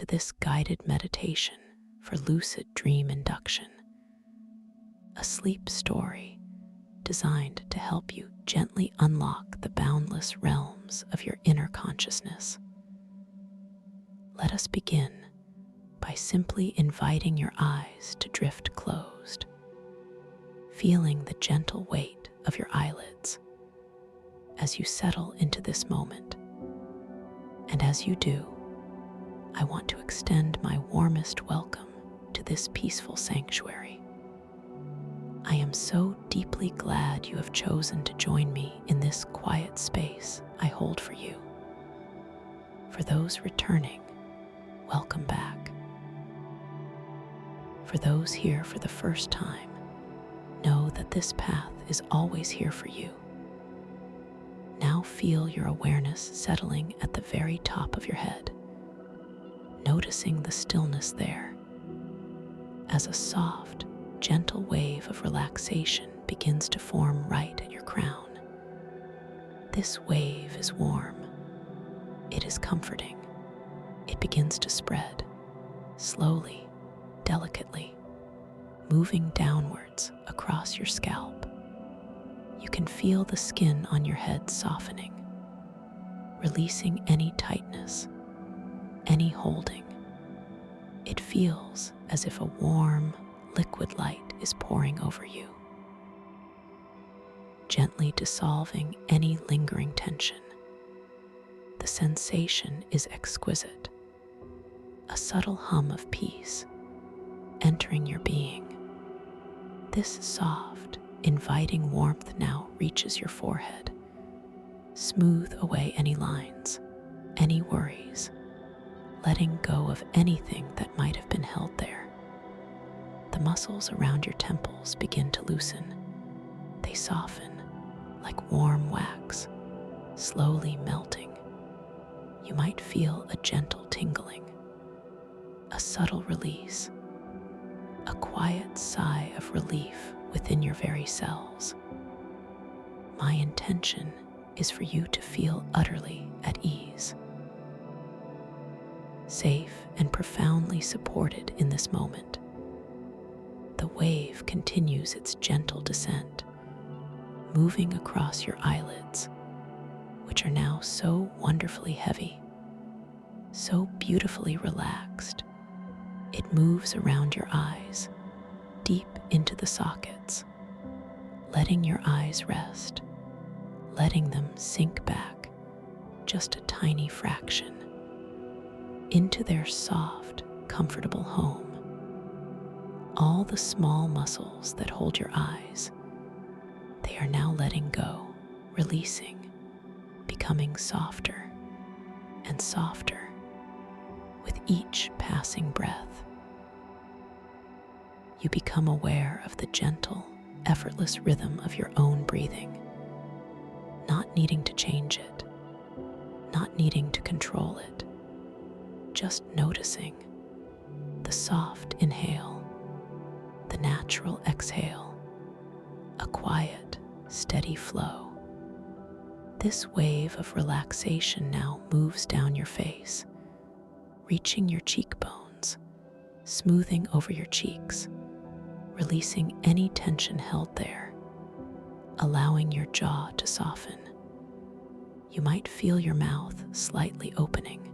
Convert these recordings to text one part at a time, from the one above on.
to this guided meditation for Lucid Dream Induction, a sleep story designed to help you gently unlock the boundless realms of your inner consciousness. Let us begin by simply inviting your eyes to drift closed, feeling the gentle weight of your eyelids as you settle into this moment. And as you do, I want to extend my warmest welcome to this peaceful sanctuary. I am so deeply glad you have chosen to join me in this quiet space I hold for you. For those returning, welcome back. For those here for the first time, know that this path is always here for you. Now feel your awareness settling at the very top of your head, noticing the stillness there as a soft, gentle wave of relaxation begins to form right at your crown. This wave is warm. It is comforting. It begins to spread, slowly, delicately, moving downwards across your scalp. You can feel the skin on your head softening, releasing any tightness, any holding. It feels as if a warm, liquid light is pouring over you, gently dissolving any lingering tension. The sensation is exquisite, a subtle hum of peace entering your being. This soft, inviting warmth now reaches your forehead. Smooth away any lines, any worries, letting go of anything that might have been held there. The muscles around your temples begin to loosen. They soften like warm wax, slowly melting. You might feel a gentle tingling, a subtle release, a quiet sigh of relief within your very cells. My intention is for you to feel utterly at ease, safe and profoundly supported in this moment. The wave continues its gentle descent, moving across your eyelids, which are now so wonderfully heavy, so beautifully relaxed. It moves around your eyes, deep into the sockets, letting your eyes rest, letting them sink back just a tiny fraction into their soft, comfortable home. All the small muscles that hold your eyes, they are now letting go, releasing, becoming softer and softer with each passing breath. You become aware of the gentle, effortless rhythm of your own breathing, not needing to change it, not needing to control it, just noticing the soft inhale, the natural exhale, a quiet, steady flow. This wave of relaxation now moves down your face, reaching your cheekbones, smoothing over your cheeks, releasing any tension held there, allowing your jaw to soften. You might feel your mouth slightly opening,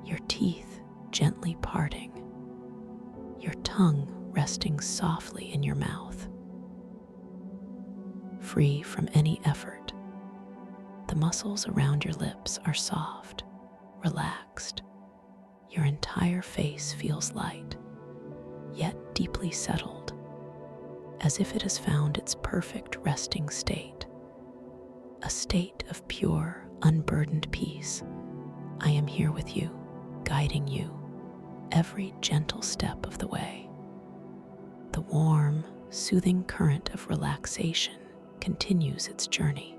your teeth gently parting, your tongue resting softly in your mouth. Free from any effort, the muscles around your lips are soft, relaxed. Your entire face feels light, yet deeply settled, as if it has found its perfect resting state, a state of pure, unburdened peace. I am here with you, guiding you every gentle step of the way. The warm, soothing current of relaxation continues its journey,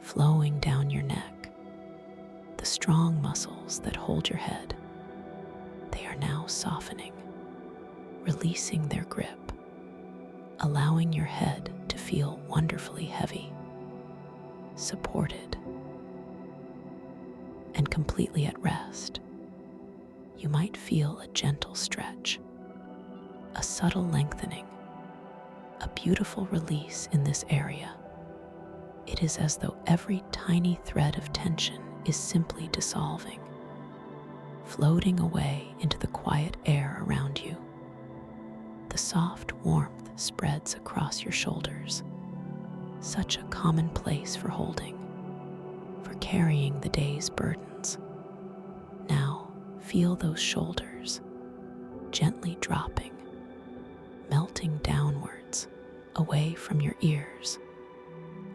flowing down your neck. The strong muscles that hold your head, they are now softening, releasing their grip, allowing your head to feel wonderfully heavy, supported, and completely at rest. you might feel a gentle stretch, a subtle lengthening, a beautiful release in this area. It is as though every tiny thread of tension is simply dissolving, floating away into the quiet air around you. The soft warmth spreads across your shoulders, such a common place for holding, for carrying the day's burdens. Now feel those shoulders gently dropping, melting downwards, away from your ears,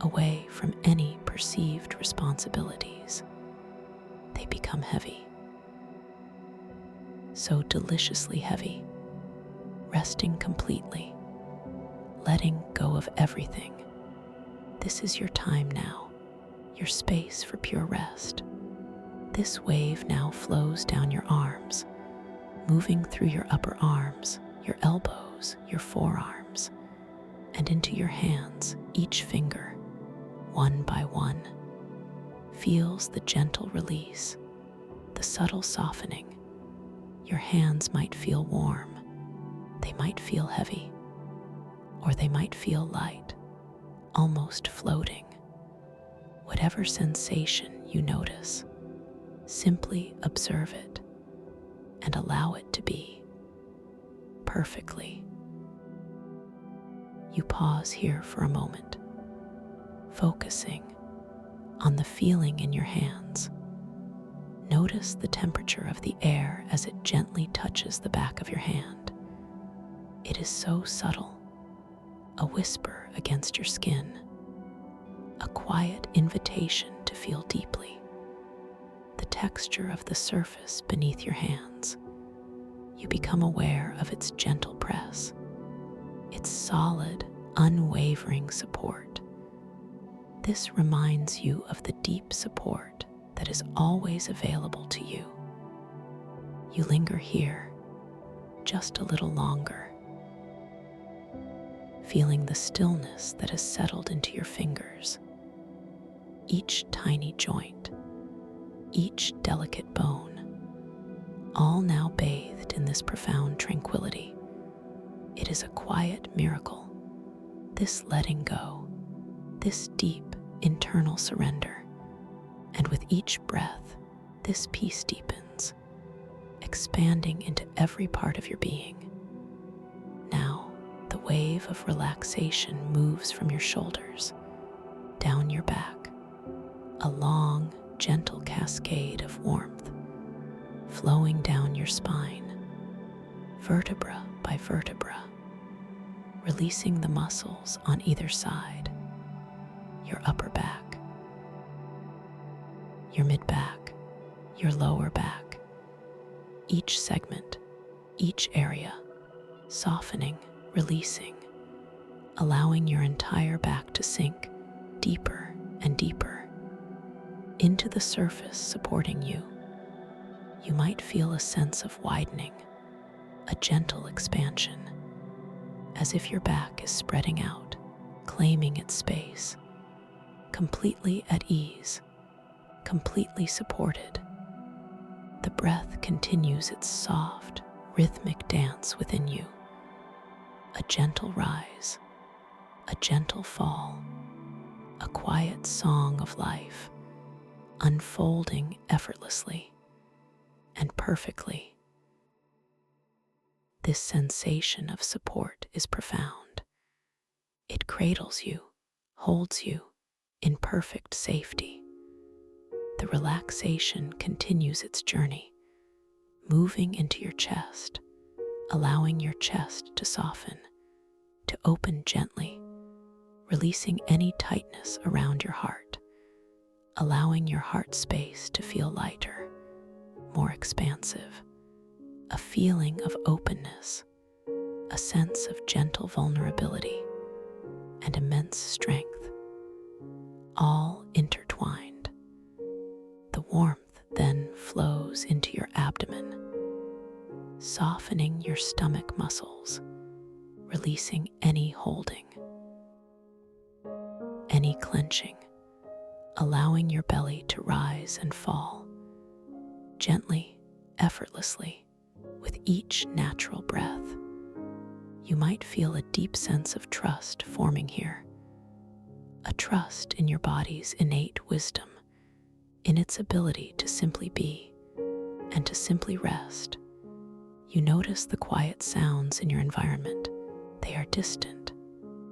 away from any perceived responsibilities. They become heavy, so deliciously heavy, resting completely, letting go of everything. This is your time now, your space for pure rest. This wave now flows down your arms, moving through your upper arms, your elbows, your forearms, and into your hands. Each finger, one by one, feels the gentle release, the subtle softening. Your hands might feel warm, they might feel heavy, or they might feel light, almost floating. Whatever sensation you notice, simply observe it and allow it to be perfectly. You pause here for a moment, focusing on the feeling in your hands. Notice the temperature of the air as it gently touches the back of your hand. It is so subtle, a whisper against your skin, a quiet invitation to feel deeply. The texture of the surface beneath your hands. You become aware of its gentle press, its solid, unwavering support. This reminds you of the deep support that is always available to you. You linger here just a little longer, feeling the stillness that has settled into your fingers. Each tiny joint, each delicate bone, all now bathed in this profound tranquility. It is a quiet miracle, this letting go, this deep internal surrender. And with each breath, this peace deepens, expanding into every part of your being. Now, the wave of relaxation moves from your shoulders, down your back, a long, gentle cascade of warmth, flowing down your spine, vertebra by vertebra, releasing the muscles on either side, your upper back, your mid-back, your lower back, each segment, each area, softening, releasing, allowing your entire back to sink deeper and deeper into the surface supporting you. You might feel a sense of widening, a gentle expansion, as if your back is spreading out, claiming its space, completely at ease, completely supported. The breath continues its soft, rhythmic dance within you. A gentle rise, a gentle fall, a quiet song of life, unfolding effortlessly and perfectly. This sensation of support is profound. It cradles you, holds you in perfect safety. The relaxation continues its journey, moving into your chest, allowing your chest to soften, to open gently, releasing any tightness around your heart, allowing your heart space to feel lighter, more expansive, a feeling of openness, a sense of gentle vulnerability, and immense strength, all intertwined. The warmth then flows into your abdomen, softening your stomach muscles, releasing any holding, any clenching, allowing your belly to rise and fall, gently effortlessly with each natural breath. You might feel a deep sense of trust forming here, a trust in your body's innate wisdom, in its ability to simply be and to simply rest. You notice the quiet sounds in your environment. They are distant,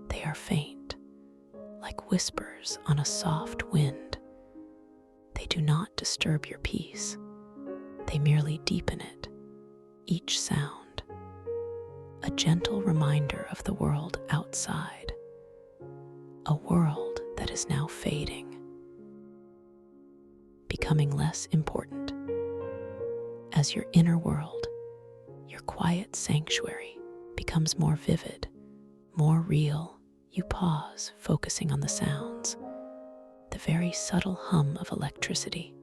they are faint, like whispers on a soft wind. They do not disturb your peace, they merely deepen it. Each sound, a gentle reminder of the world outside, a world that is now fading, becoming less important. As your inner world, your quiet sanctuary, becomes more vivid, more real, you pause, focusing on the sounds, the very subtle hum of electricity,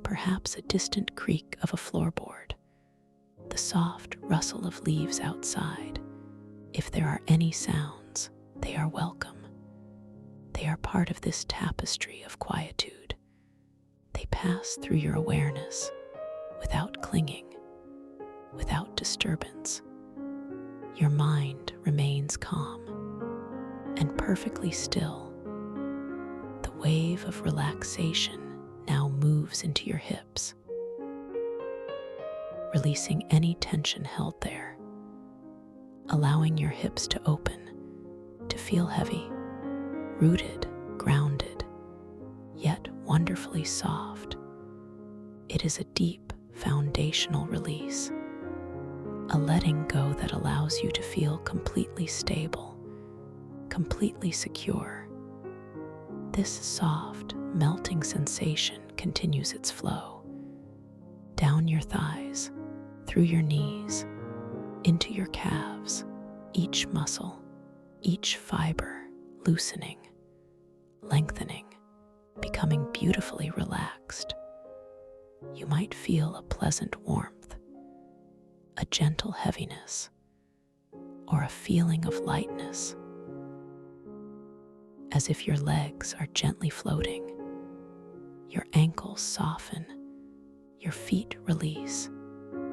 perhaps a distant creak of a floorboard, the soft rustle of leaves outside. If there are any sounds, they are welcome. They are part of this tapestry of quietude. They pass through your awareness without clinging, without disturbance. Your mind remains calm and perfectly still. The wave of relaxation now moves into your hips, releasing any tension held there, allowing your hips to open, to feel heavy, rooted, grounded, yet wonderfully soft. It is a deep, foundational release, a letting go that allows you to feel completely stable, completely secure. This soft, melting sensation continues its flow down your thighs, through your knees, into your calves, each muscle, each fiber loosening, lengthening, becoming beautifully relaxed. You might feel a pleasant warmth, a gentle heaviness, or a feeling of lightness, as if your legs are gently floating. Your ankles soften, your feet release,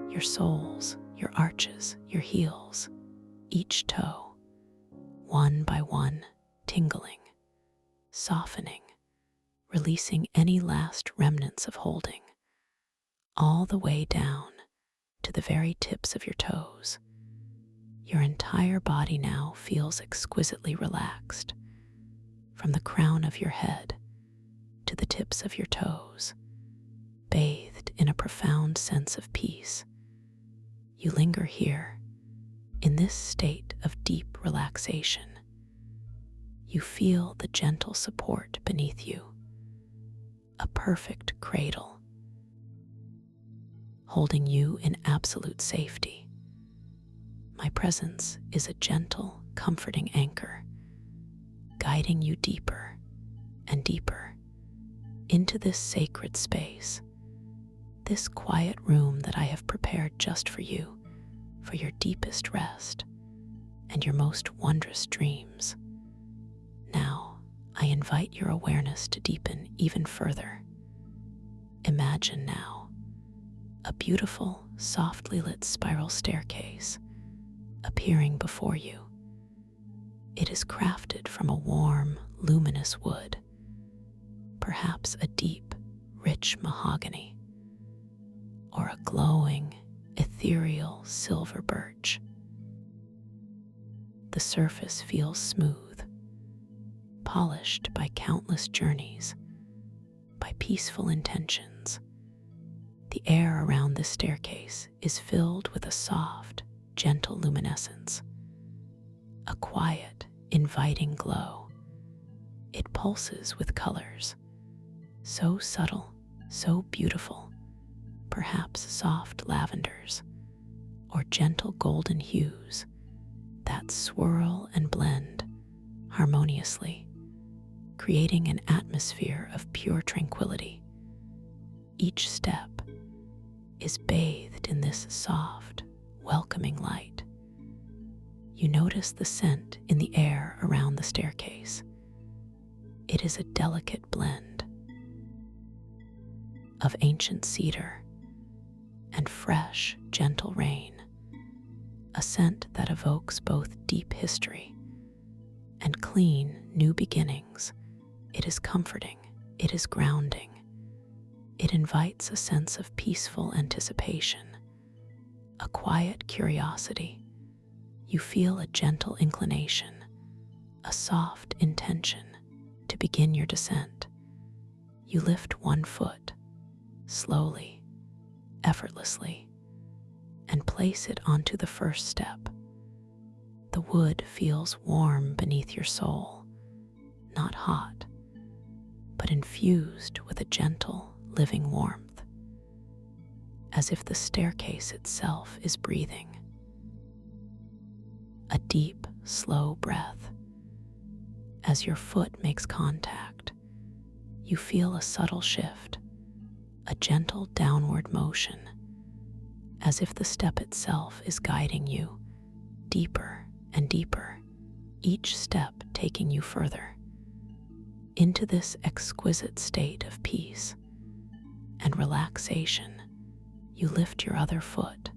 your soles, your arches, your heels, each toe, one by one, tingling, softening, releasing any last remnants of holding, all the way down to the very tips of your toes. Your entire body now feels exquisitely relaxed, from the crown of your head to the tips of your toes, bathed in a profound sense of peace. You linger here, in this state of deep relaxation. You feel the gentle support beneath you, a perfect cradle, holding you in absolute safety. My presence is a gentle, comforting anchor, guiding you deeper and deeper into this sacred space, this quiet room that I have prepared just for you, for your deepest rest and your most wondrous dreams. Now, I invite your awareness to deepen even further. Imagine now a beautiful, softly lit spiral staircase appearing before you. It is crafted from a warm, luminous wood, perhaps a deep, rich mahogany, or a glowing, ethereal silver birch. The surface feels smooth, polished by countless journeys, by peaceful intentions. The air around this staircase is filled with a soft, gentle luminescence, a quiet, inviting glow. It pulses with colors, so subtle, so beautiful, perhaps soft lavenders or gentle golden hues that swirl and blend harmoniously, creating an atmosphere of pure tranquility. Each step is bathed in this soft, welcoming light. You notice the scent in the air around the staircase. It is a delicate blend of ancient cedar, fresh, gentle rain, a scent that evokes both deep history and clean, new beginnings. It is comforting, it is grounding, it invites a sense of peaceful anticipation, a quiet curiosity. You feel a gentle inclination, a soft intention to begin your descent. You lift one foot, slowly, effortlessly, and place it onto the first step. The wood feels warm beneath your sole, not hot, but infused with a gentle, living warmth, as if the staircase itself is breathing. A deep, slow breath. As your foot makes contact, you feel a subtle shift, a gentle downward motion, as if the step itself is guiding you deeper and deeper, each step taking you further into this exquisite state of peace and relaxation. You lift your other foot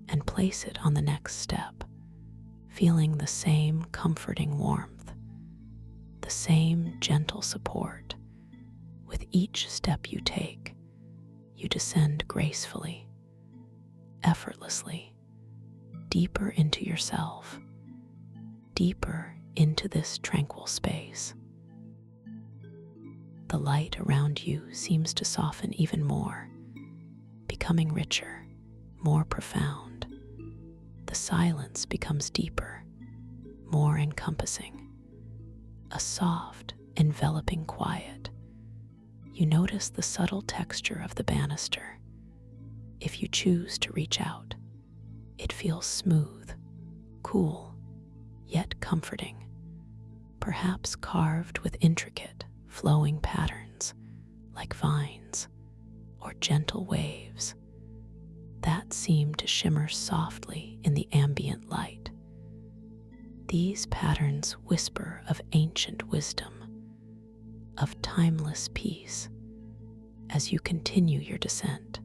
and place it on the next step, feeling the same comforting warmth, the same gentle support. With each step you take, you descend gracefully, effortlessly, deeper into yourself, deeper into this tranquil space. The light around you seems to soften even more, becoming richer, more profound. The silence becomes deeper, more encompassing, a soft, enveloping quiet. You notice the subtle texture of the banister. If you choose to reach out, it feels smooth, cool, yet comforting, perhaps carved with intricate, flowing patterns like vines or gentle waves that seem to shimmer softly in the ambient light. These patterns whisper of ancient wisdom, of timeless peace. As you continue your descent,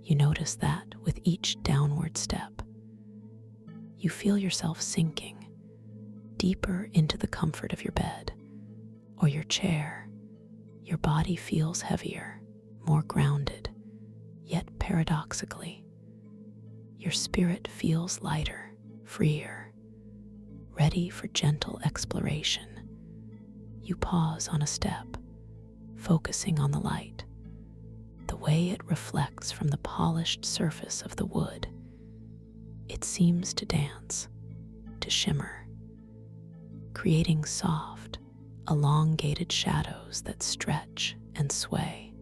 you notice that with each downward step, you feel yourself sinking deeper into the comfort of your bed or your chair. Your body feels heavier, more grounded, yet paradoxically, your spirit feels lighter, freer, ready for gentle exploration. You pause on a step, focusing on the light, the way it reflects from the polished surface of the wood. It seems to dance, to shimmer, creating soft, elongated shadows that stretch and sway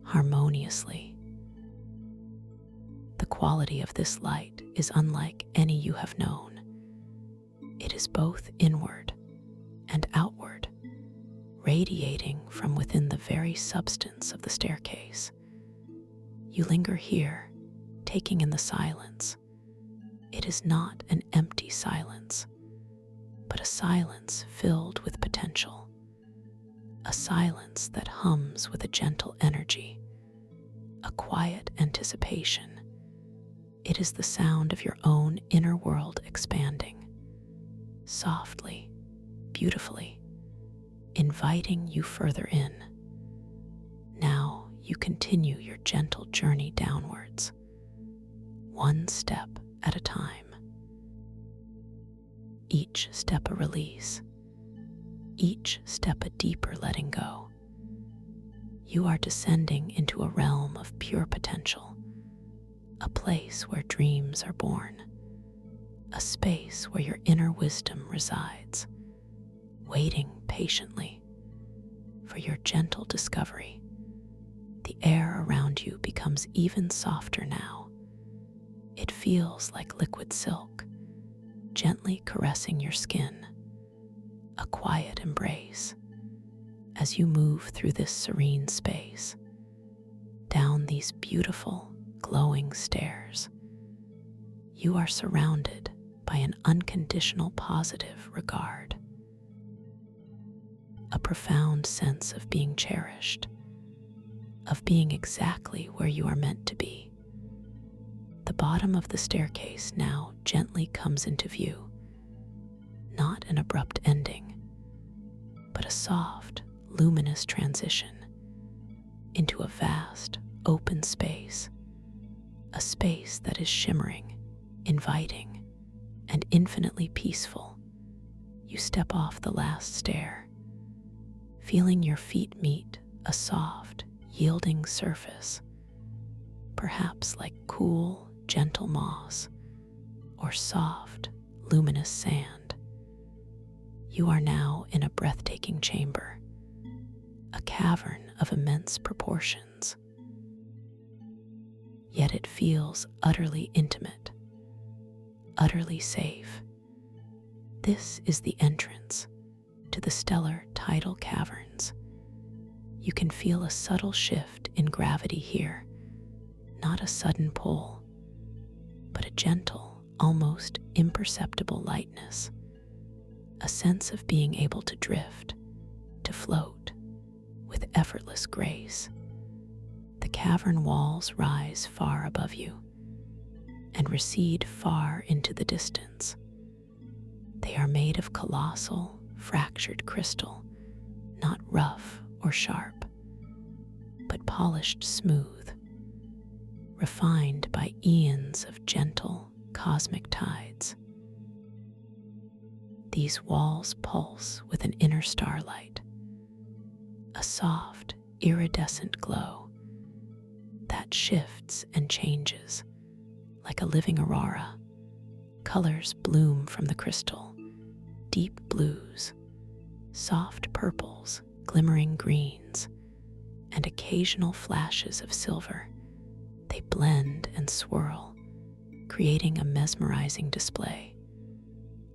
harmoniously. The quality of this light is unlike any you have known. It is both inward and outward, radiating from within the very substance of the staircase. You linger here, taking in the silence. It is not an empty silence, but a silence filled with potential, a silence that hums with a gentle energy, a quiet anticipation. It is the sound of your own inner world expanding, softly, beautifully, inviting you further in. Now you continue your gentle journey downwards, one step at a time. Each step a release, each step a deeper letting go. You are descending into a realm of pure potential, a place where dreams are born, a space where your inner wisdom resides, waiting patiently for your gentle discovery. The air around you becomes even softer now. It feels like liquid silk, gently caressing your skin, a quiet embrace. As you move through this serene space, down these beautiful, glowing stairs, you are surrounded by an unconditional positive regard, a profound sense of being cherished, of being exactly where you are meant to be. The bottom of the staircase now gently comes into view, not an abrupt ending, but a soft, luminous transition into a vast, open space, a space that is shimmering, inviting, and infinitely peaceful. You step off the last stair, feeling your feet meet a soft, yielding surface, perhaps like cool, gentle moss or soft, luminous sand. You are now in a breathtaking chamber, a cavern of immense proportions. Yet it feels utterly intimate, utterly safe. This is the entrance to the stellar tidal caverns. You can feel a subtle shift in gravity here, not a sudden pull, but a gentle, almost imperceptible lightness, a sense of being able to drift, to float, with effortless grace. The cavern walls rise far above you and recede far into the distance. They are made of colossal, fractured crystal, not rough or sharp, but polished smooth, refined by eons of gentle, cosmic tides. These walls pulse with an inner starlight, a soft, iridescent glow that shifts and changes like a living aurora. Colors bloom from the crystal, deep blues, soft purples, glimmering greens, and occasional flashes of silver. They blend and swirl, creating a mesmerizing display,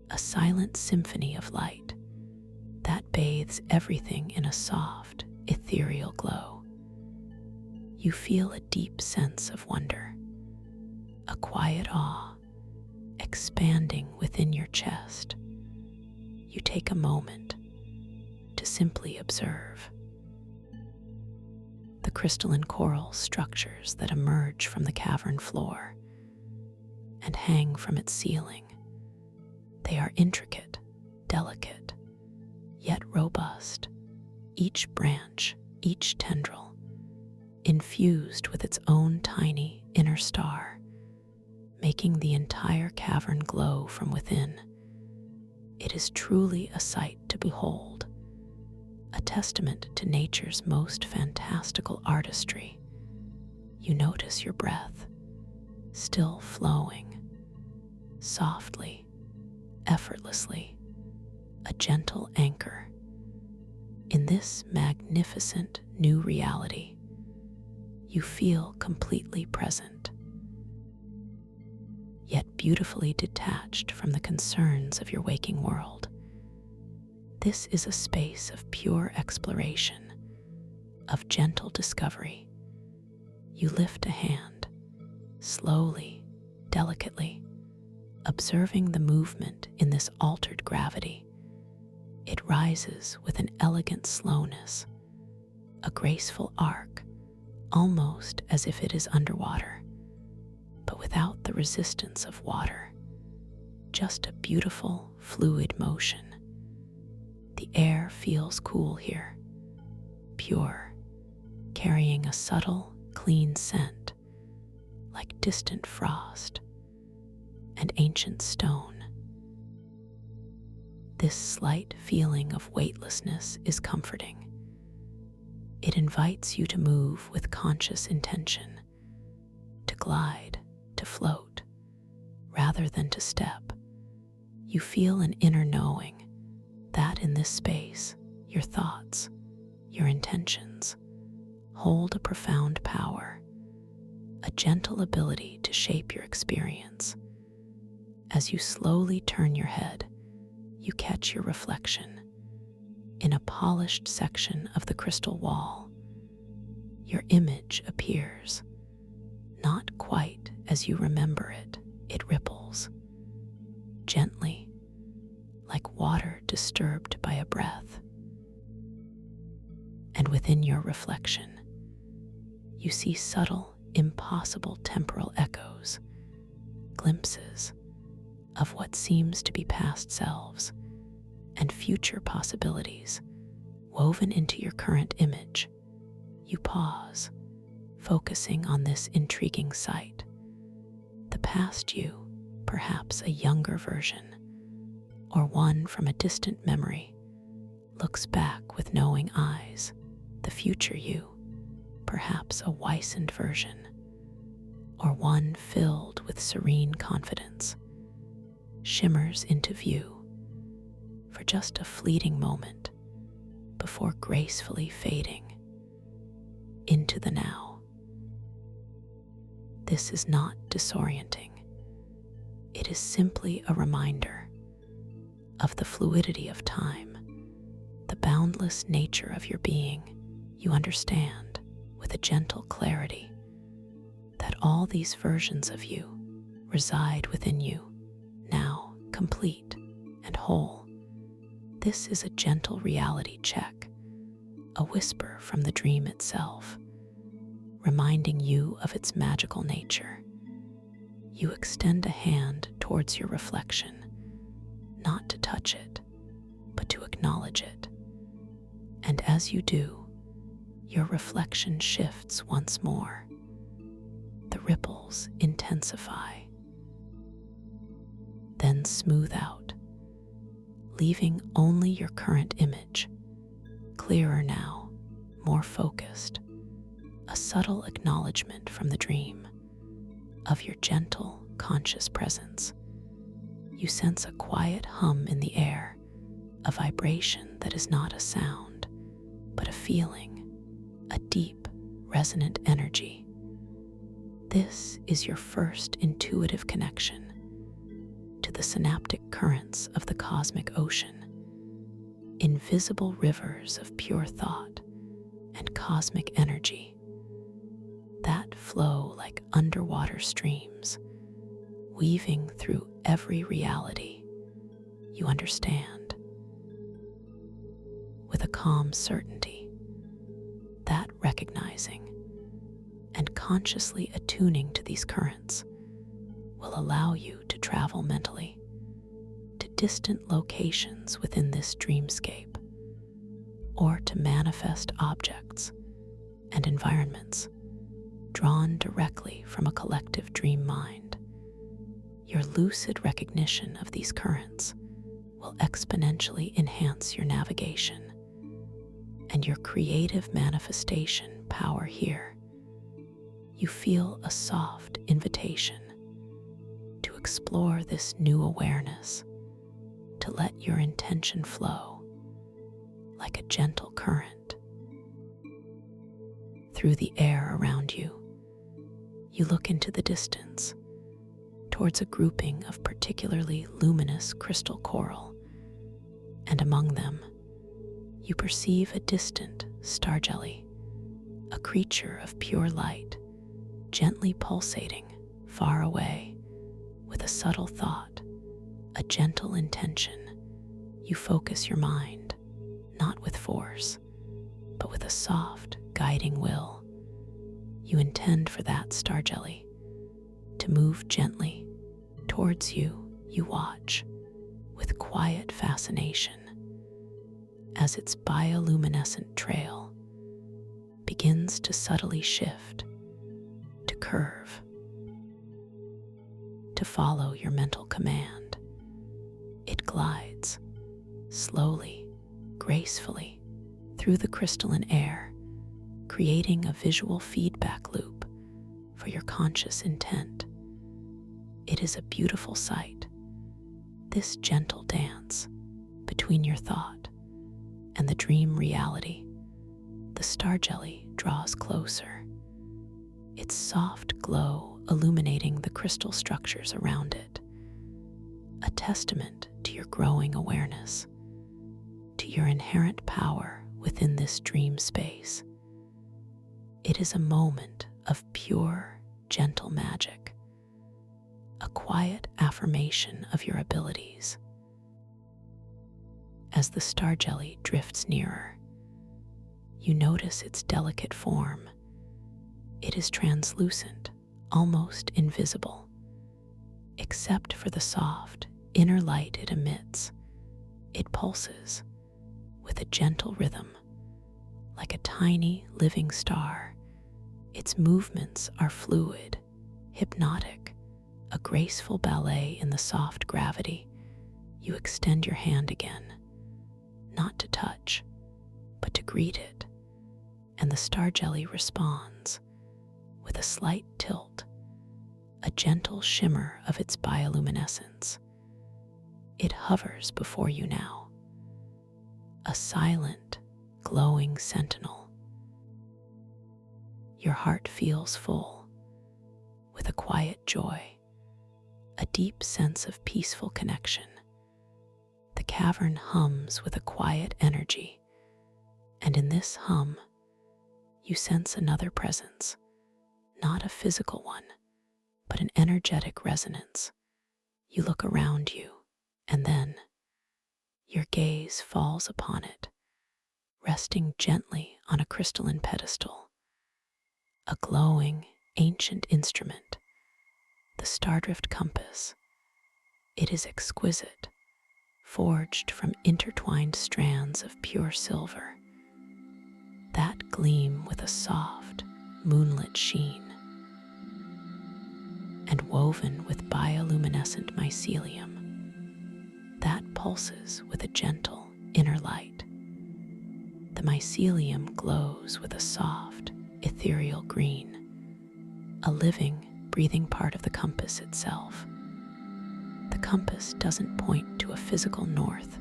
a silent symphony of light that bathes everything in a soft, ethereal glow. You feel a deep sense of wonder, a quiet awe expanding within your chest. You take a moment to simply observe the crystalline coral structures that emerge from the cavern floor and hang from its ceiling. They are intricate, delicate, yet robust, each branch, each tendril, infused with its own tiny inner star, making the entire cavern glow from within. It is truly a sight to behold, a testament to nature's most fantastical artistry. You notice your breath, still flowing, softly, effortlessly, a gentle anchor. In this magnificent new reality, you feel completely present, yet beautifully detached from the concerns of your waking world. This is a space of pure exploration, of gentle discovery. You lift a hand, slowly, delicately, observing the movement in this altered gravity. It rises with an elegant slowness, a graceful arc, almost as if it is underwater, but without the resistance of water, just a beautiful, fluid motion. The air feels cool here, pure, carrying a subtle, clean scent, like distant frost and ancient stone. This slight feeling of weightlessness is comforting. It invites you to move with conscious intention, to glide, to float, rather than to step. You feel an inner knowing that in this space, your thoughts, your intentions, hold a profound power, a gentle ability to shape your experience. As you slowly turn your head, you catch your reflection in a polished section of the crystal wall. Your image appears, not quite as you remember it. It ripples, gently, like water disturbed by a breath. And within your reflection, you see subtle, impossible temporal echoes, glimpses of what seems to be past selves and future possibilities woven into your current image. You pause, focusing on this intriguing sight. The past you, perhaps a younger version, or one from a distant memory, looks back with knowing eyes. The future you, perhaps a wizened version, or one filled with serene confidence, shimmers into view for just a fleeting moment before gracefully fading into the now. This is not disorienting. It is simply a reminder of the fluidity of time, the boundless nature of your being. You understand with a gentle clarity that all these versions of you reside within you, now complete and whole. This is a gentle reality check, a whisper from the dream itself, reminding you of its magical nature. You extend a hand towards your reflection, not to touch it, but to acknowledge it. And as you do, your reflection shifts once more. The ripples intensify, then smooth out, leaving only your current image, clearer now, more focused, a subtle acknowledgement from the dream of your gentle, conscious presence. You sense a quiet hum in the air, a vibration that is not a sound, but a feeling, a deep, resonant energy. This is your first intuitive connection to the synaptic currents of the cosmic ocean, invisible rivers of pure thought and cosmic energy that flow like underwater streams, weaving through every reality. You understand with a calm certainty that recognizing and consciously attuning to these currents will allow you to travel mentally to distant locations within this dreamscape, or to manifest objects and environments drawn directly from a collective dream mind. Your lucid recognition of these currents will exponentially enhance your navigation and your creative manifestation power here. You feel a soft invitation to explore this new awareness, to let your intention flow like a gentle current through the air around you. You look into the distance towards a grouping of particularly luminous crystal coral, and among them you perceive a distant star jelly, a creature of pure light, gently pulsating far away. With a subtle thought, a gentle intention, you focus your mind, not with force, but with a soft, guiding will. You intend for that star jelly to move gently towards you. You watch with quiet fascination as its bioluminescent trail begins to subtly shift, to curve, to follow your mental command. It glides slowly, gracefully through the crystalline air, creating a visual feedback loop for your conscious intent. It is a beautiful sight, this gentle dance between your thought and the dream reality. The star jelly draws closer, its soft glow illuminating the crystal structures around it, a testament to your growing awareness, to your inherent power within this dream space. It is a moment of pure, gentle magic, a quiet affirmation of your abilities. As the star jelly drifts nearer, you notice its delicate form, It is translucent, almost invisible, except for the soft, inner light it emits. It pulses with a gentle rhythm, like a tiny living star. Its movements are fluid, hypnotic, a graceful ballet in the soft gravity. You extend your hand again, not to touch, but to greet it, and the star jelly responds with a slight tilt, a gentle shimmer of its bioluminescence. It hovers before you now, a silent, glowing sentinel. Your heart feels full with a quiet joy, a deep sense of peaceful connection. The cavern hums with a quiet energy, and in this hum, you sense another presence, not a physical one, but an energetic resonance. You look around you, and then your gaze falls upon it, resting gently on a crystalline pedestal. A glowing, ancient instrument, the Stardrift compass. It is exquisite, forged from intertwined strands of pure silver that gleam with a soft, moonlit sheen, and woven with bioluminescent mycelium that pulses with a gentle inner light. The mycelium glows with a soft, ethereal green, a living, breathing part of the compass itself. The compass doesn't point to a physical north.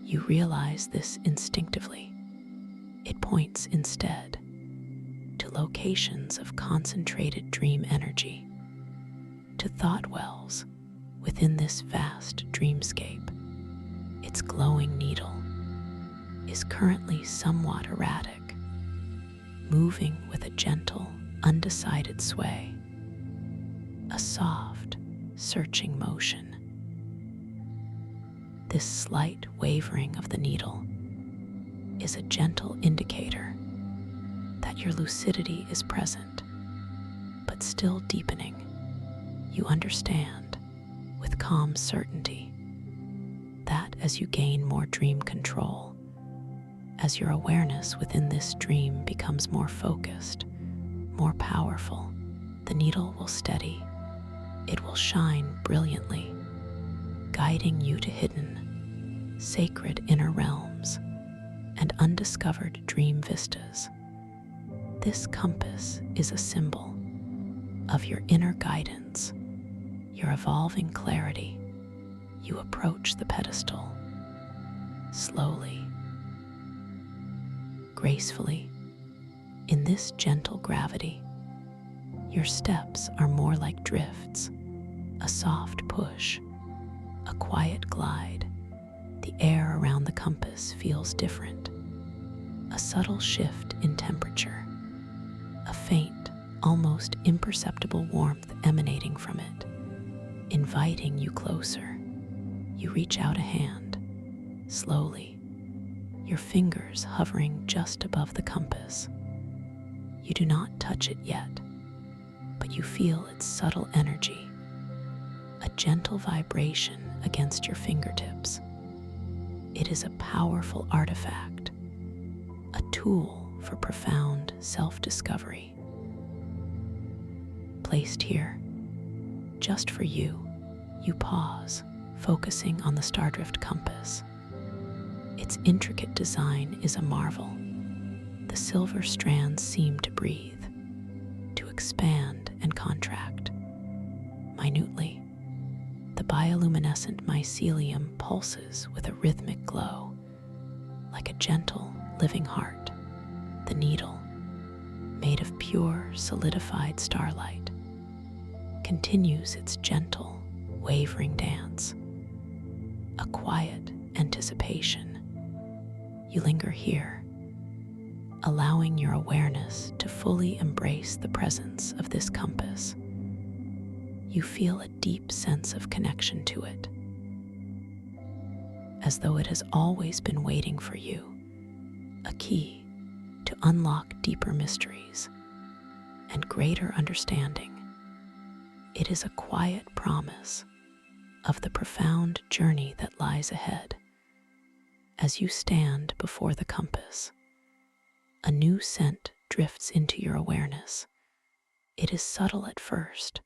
You realize this instinctively. It points instead to locations of concentrated dream energy, to thought wells within this vast dreamscape. Its glowing needle is currently somewhat erratic, moving with a gentle, undecided sway, a soft, searching motion. This slight wavering of the needle is a gentle indicator that your lucidity is present, but still deepening. You understand with calm certainty that as you gain more dream control, as your awareness within this dream becomes more focused, more powerful, the needle will steady. It will shine brilliantly, guiding you to hidden, sacred inner realms and undiscovered dream vistas. This compass is a symbol of your inner guidance, your evolving clarity. You approach the pedestal, slowly, gracefully, in this gentle gravity. Your steps are more like drifts, a soft push, a quiet glide. The air around the compass feels different, a subtle shift in temperature, a faint, almost imperceptible warmth emanating from it, inviting you closer. You reach out a hand, slowly, your fingers hovering just above the compass. You do not touch it yet, but you feel its subtle energy, a gentle vibration against your fingertips. It is a powerful artifact, a tool for profound self-discovery. Placed here, just for you, you pause, focusing on the Stardrift compass. Its intricate design is a marvel. The silver strands seem to breathe, to expand and contract. Minutely, the bioluminescent mycelium pulses with a rhythmic glow, like a gentle, living heart. The needle, made of pure, solidified starlight, continues its gentle, wavering dance, a quiet anticipation. You linger here, allowing your awareness to fully embrace the presence of this compass. You feel a deep sense of connection to it, as though it has always been waiting for you, a key to unlock deeper mysteries. and greater understanding. It is a quiet promise of the profound journey that lies ahead. As you stand before the compass, a new scent drifts into your awareness. It is subtle at first,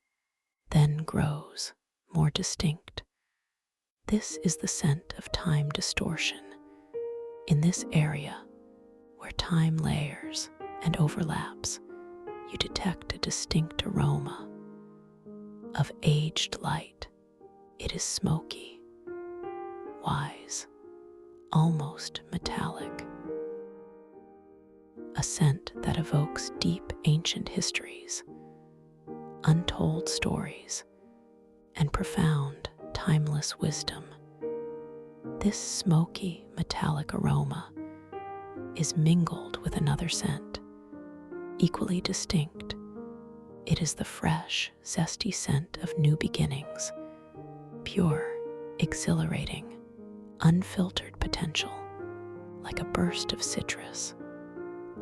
then grows more distinct. This is the scent of time distortion. In this area, where time layers and overlaps, you detect a distinct aroma of aged light. It is smoky, wise, almost metallic. A scent that evokes deep ancient histories, untold stories, and profound, timeless wisdom. This smoky, metallic aroma is mingled with another scent, equally distinct. It is the fresh, zesty scent of new beginnings, pure, exhilarating, unfiltered potential, like a burst of citrus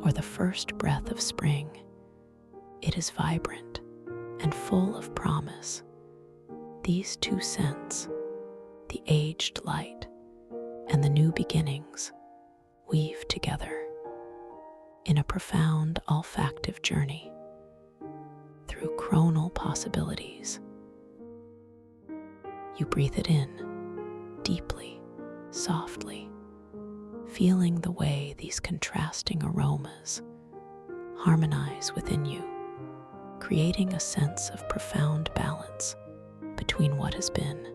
or the first breath of spring. It is vibrant and full of promise. These two scents, the aged light and the new beginnings, weave together in a profound olfactive journey through chronal possibilities. You breathe it in, deeply, softly, feeling the way these contrasting aromas harmonize within you, creating a sense of profound balance between what has been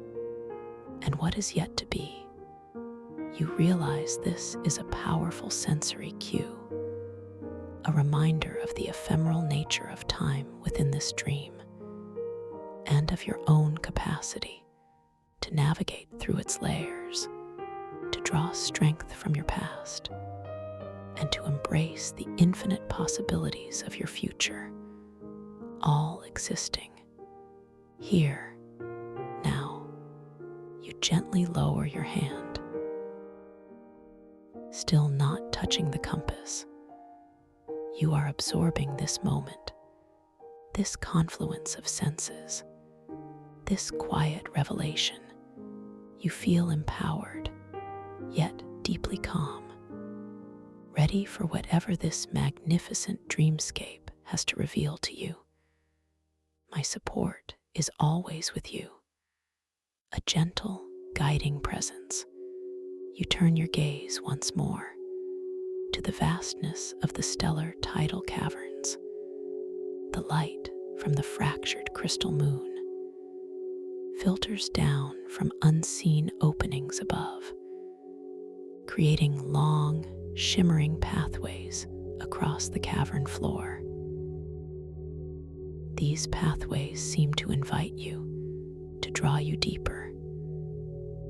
and what is yet to be. You realize this is a powerful sensory cue, a reminder of the ephemeral nature of time within this dream, and of your own capacity to navigate through its layers, to draw strength from your past, and to embrace the infinite possibilities of your future, all existing here, now. You gently lower your hand, still not touching the compass. You are absorbing this moment, this confluence of senses, this quiet revelation. You feel empowered, yet deeply calm, ready for whatever this magnificent dreamscape has to reveal to you. My support is always with you, a gentle, guiding presence. You turn your gaze once more to the vastness of the stellar tidal caverns. The light from the fractured crystal moon filters down from unseen openings above, creating long, shimmering pathways across the cavern floor. These pathways seem to invite you, to draw you deeper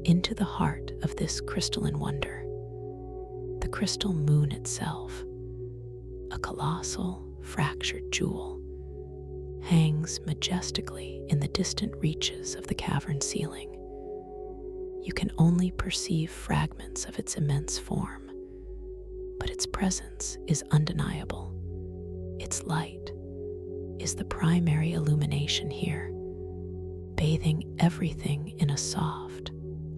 into the heart of this crystalline wonder. The crystal moon itself, a colossal, fractured jewel, hangs majestically in the distant reaches of the cavern ceiling. You can only perceive fragments of its immense form, but its presence is undeniable. Its light is the primary illumination here, bathing everything in a soft,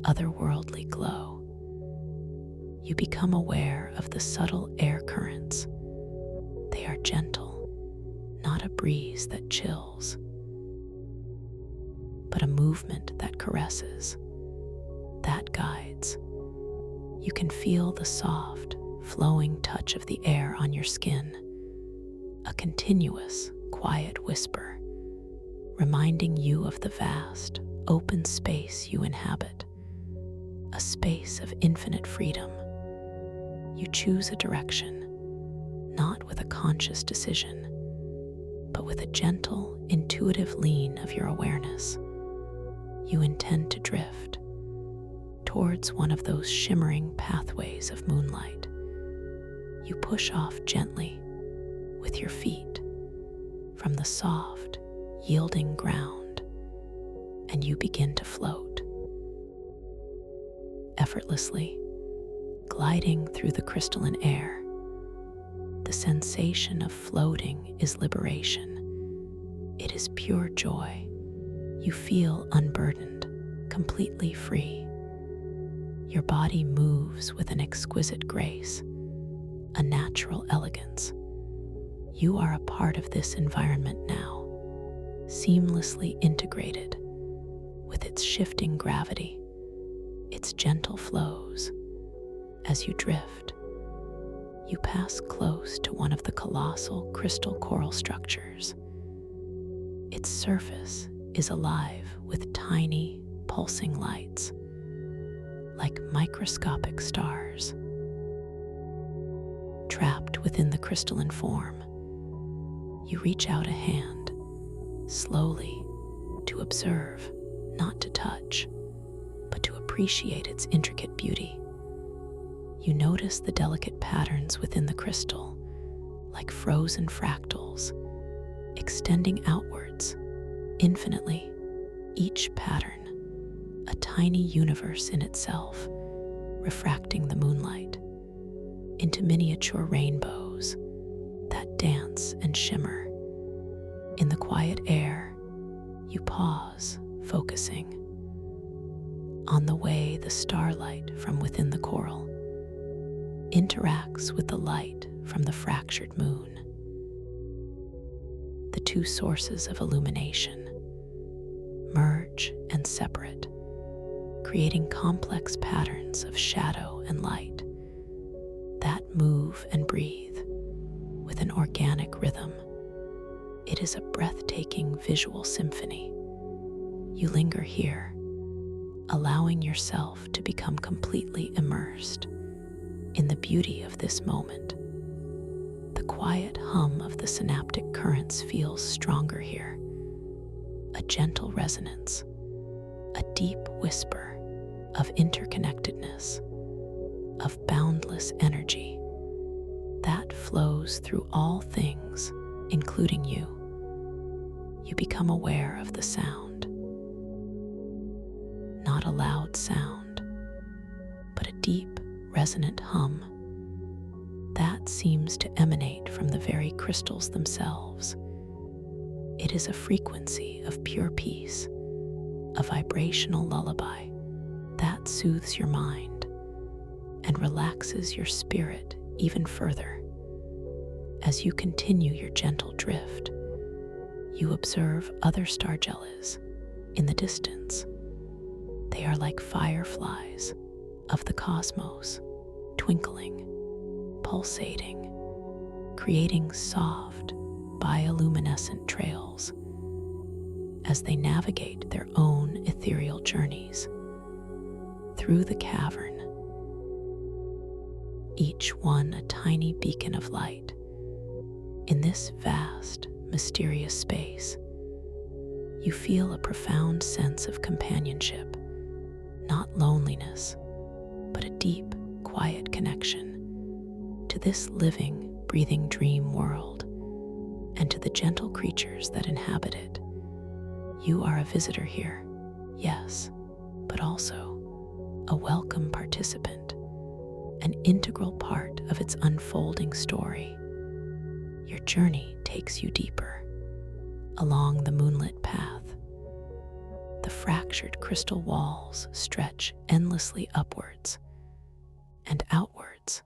otherworldly glow. You become aware of the subtle air currents. They are gentle, not a breeze that chills, but a movement that caresses, that guides. You can feel the soft, flowing touch of the air on your skin, a continuous, quiet whisper, reminding you of the vast, open space you inhabit, a space of infinite freedom. You choose a direction, not with a conscious decision, but with a gentle, intuitive lean of your awareness. You intend to drift towards one of those shimmering pathways of moonlight. You push off gently with your feet from the soft, yielding ground, and you begin to float effortlessly, gliding through the crystalline air. The sensation of floating is liberation. It is pure joy. You feel unburdened, completely free. Your body moves with an exquisite grace, a natural elegance. You are a part of this environment now, seamlessly integrated with its shifting gravity, its gentle flows. As you drift, you pass close to one of the colossal crystal coral structures. Its surface is alive with tiny, pulsing lights, like microscopic stars. Trapped within the crystalline form, you reach out a hand, slowly, to observe, not to touch, but to appreciate its intricate beauty. You notice the delicate patterns within the crystal, like frozen fractals, extending outwards, infinitely, each pattern, a tiny universe in itself, refracting the moonlight into miniature rainbows that dance and shimmer. In the quiet air, you pause, focusing on the way the starlight from within the coral interacts with the light from the fractured moon. The two sources of illumination merge and separate, creating complex patterns of shadow and light that move and breathe with an organic rhythm. It is a breathtaking visual symphony. You linger here, allowing yourself to become completely immersed in the beauty of this moment. The quiet hum of the synaptic currents feels stronger here, a gentle resonance, a deep whisper of interconnectedness, of boundless energy that flows through all things, including you. You become aware of the sound, not a loud sound, but a deep, resonant hum that seems to emanate from the very crystals themselves. It is a frequency of pure peace, a vibrational lullaby that soothes your mind and relaxes your spirit even further. As you continue your gentle drift, you observe other starjellies in the distance. They are like fireflies of the cosmos, twinkling, pulsating, creating soft, bioluminescent trails as they navigate their own ethereal journeys through the cavern, each one a tiny beacon of light. In this vast, mysterious space, you feel a profound sense of companionship, not loneliness, but a deep, quiet connection to this living, breathing dream world and to the gentle creatures that inhabit it. You are a visitor here, yes, but also a welcome participant, an integral part of its unfolding story. Your journey takes you deeper, along the moonlit path. The fractured crystal walls stretch endlessly upwards and outwards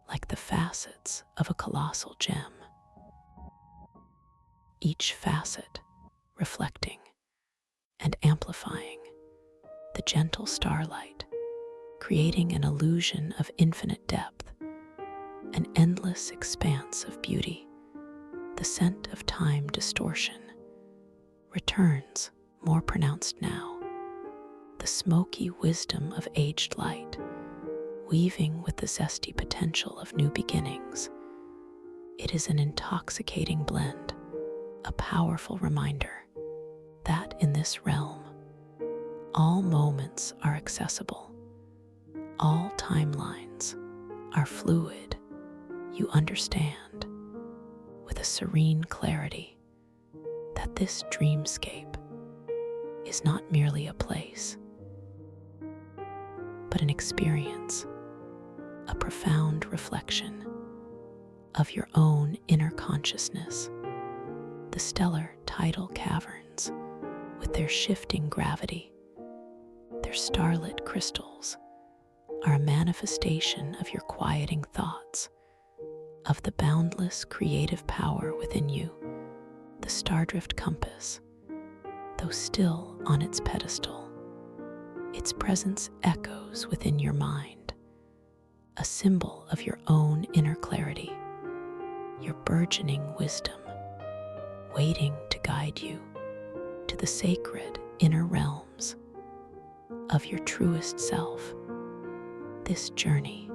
like the facets of a colossal gem. Each facet reflecting and amplifying the gentle starlight, creating an illusion of infinite depth, an endless expanse of beauty. The scent of time distortion returns, more pronounced now, the smoky wisdom of aged light, weaving with the zesty potential of new beginnings. It is an intoxicating blend, a powerful reminder that in this realm, all moments are accessible, all timelines are fluid. You understand with a serene clarity that this dreamscape is not merely a place, but an experience, a profound reflection, of your own inner consciousness. The stellar tidal caverns, with their shifting gravity, their starlit crystals, are a manifestation of your quieting thoughts, of the boundless creative power within you. The stardrift compass, though still on its pedestal, its presence echoes within your mind, a symbol of your own inner clarity, your burgeoning wisdom, waiting to guide you to the sacred inner realms of your truest self. This journey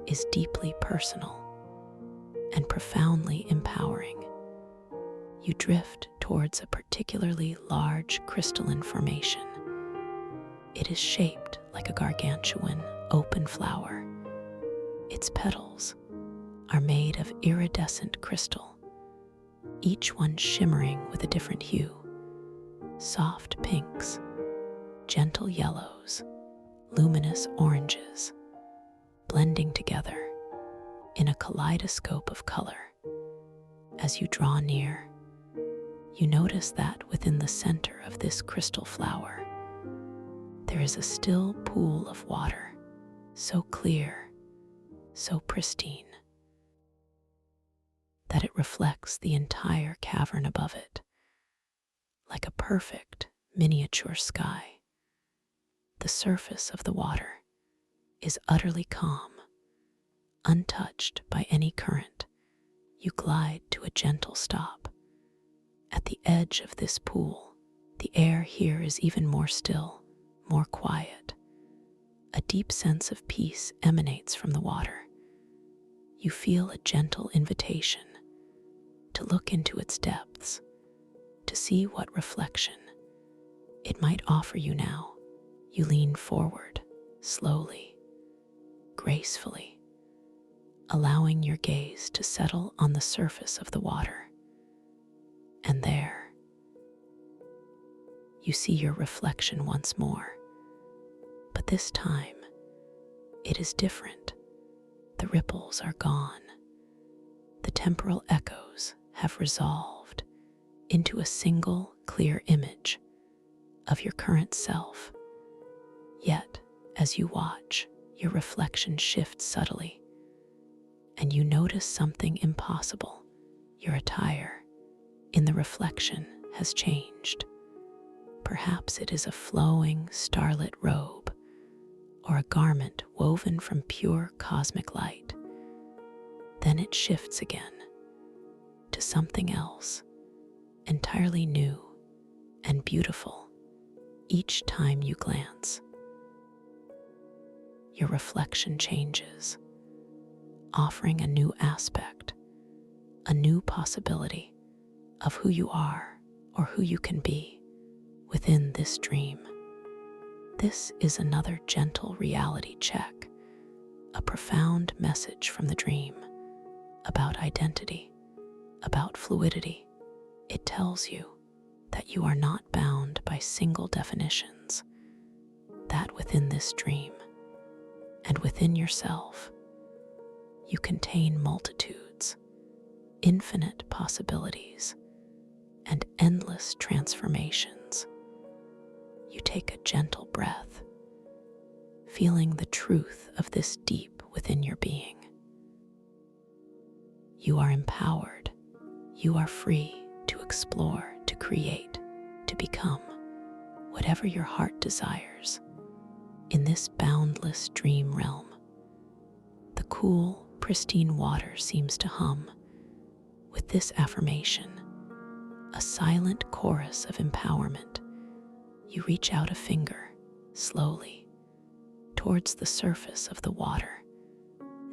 is deeply personal and profoundly empowering. You drift towards a particularly large crystalline formation. It is shaped like a gargantuan open flower. Its petals are made of iridescent crystal, each one shimmering with a different hue: soft pinks, gentle yellows, luminous oranges, blending together in a kaleidoscope of color. As you draw near, you notice that within the center of this crystal flower, there is a still pool of water, so clear, so pristine, that it reflects the entire cavern above it, like a perfect miniature sky. The surface of the water is utterly calm, untouched by any current. You glide to a gentle stop. At the edge of this pool, the air here is even more still, more quiet. A deep sense of peace emanates from the water. You feel a gentle invitation to look into its depths, to see what reflection it might offer you now. You lean forward, slowly, gracefully, allowing your gaze to settle on the surface of the water. And there, you see your reflection once more. But this time, it is different. The ripples are gone. The temporal echoes have resolved into a single clear image of your current self. Yet, as you watch, your reflection shifts subtly, and you notice something impossible. Your attire in the reflection has changed. Perhaps it is a flowing starlit robe, or a garment woven from pure cosmic light. Then it shifts again to something else, entirely new and beautiful each time you glance. Your reflection changes, offering a new aspect, a new possibility of who you are or who you can be within this dream. This is another gentle reality check, a profound message from the dream about identity, about fluidity. It tells you that you are not bound by single definitions, that within this dream and within yourself, you contain multitudes, infinite possibilities, and endless transformations. You take a gentle breath, feeling the truth of this deep within your being. You are empowered. You are free to explore, to create, to become whatever your heart desires. In this boundless dream realm, the cool, pristine water seems to hum with this affirmation, a silent chorus of empowerment. You reach out a finger, slowly, towards the surface of the water,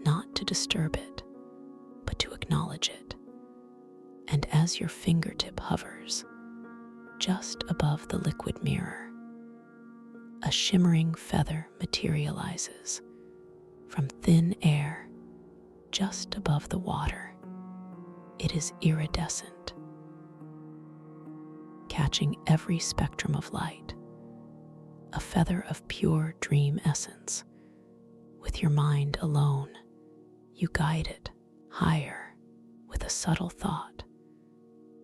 not to disturb it, but to acknowledge it. And as your fingertip hovers just above the liquid mirror, a shimmering feather materializes from thin air just above the water. It is iridescent, catching every spectrum of light, a feather of pure dream essence. With your mind alone, You guide it higher with a subtle thought,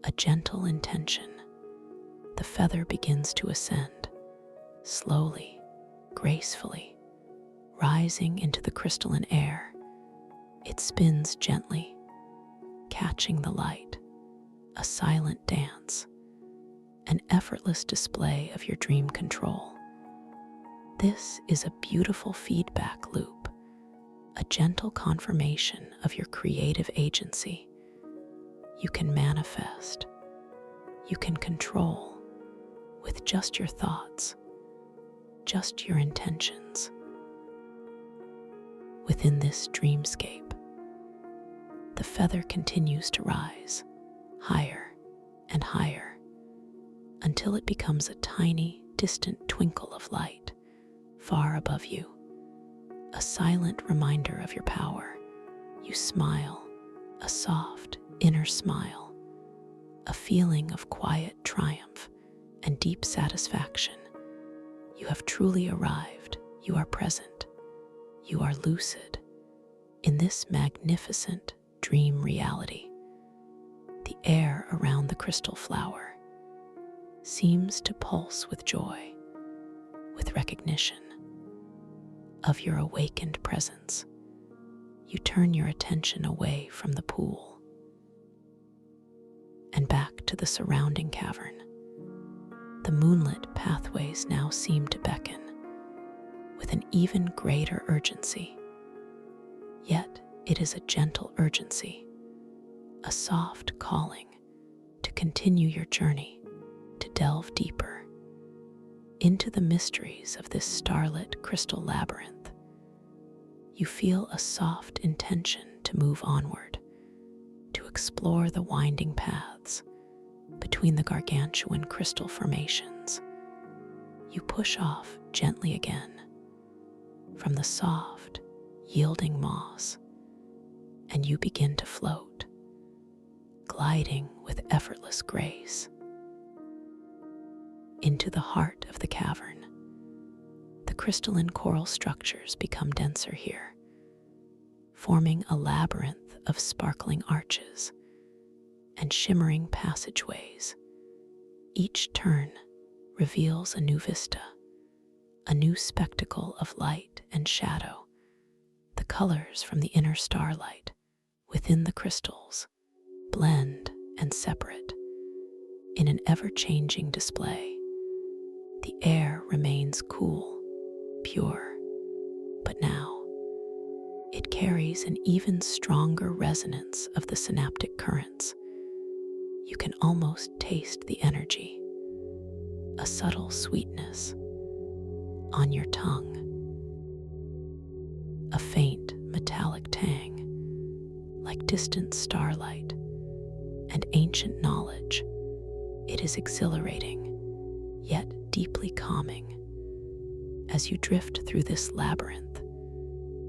a gentle intention. The feather begins to ascend, slowly, gracefully, rising into the crystalline air. It spins gently, catching the light, a silent dance, an effortless display of your dream control. This is a beautiful feedback loop, a gentle confirmation of your creative agency. You can manifest, you can control with just your thoughts, just your intentions. Within this dreamscape, the feather continues to rise higher and higher until it becomes a tiny, distant twinkle of light far above you, a silent reminder of your power. You smile, a soft inner smile, a feeling of quiet triumph and deep satisfaction. You have truly arrived. You are present. You are lucid in this magnificent dream reality. The air around the crystal flower seems to pulse with joy, with recognition of your awakened presence. You turn your attention away from the pool and back to the surrounding cavern. The moonlit pathways now seem to beckon with an even greater urgency. Yet it is a gentle urgency, a soft calling to continue your journey, to delve deeper into the mysteries of this starlit crystal labyrinth. You feel a soft intention to move onward, to explore the winding paths between the gargantuan crystal formations. You push off gently again from the soft, yielding moss, and you begin to float, gliding with effortless grace into the heart of the cavern. The crystalline coral structures become denser here, forming a labyrinth of sparkling arches and shimmering passageways. Each turn reveals a new vista, a new spectacle of light and shadow. The colors from the inner starlight within the crystals blend and separate in an ever-changing display. The air remains cool, pure, but now it carries an even stronger resonance of the synaptic currents. You can almost taste the energy, a subtle sweetness on your tongue, a faint metallic tang, like distant starlight and ancient knowledge. It is exhilarating, yet deeply calming. As you drift through this labyrinth,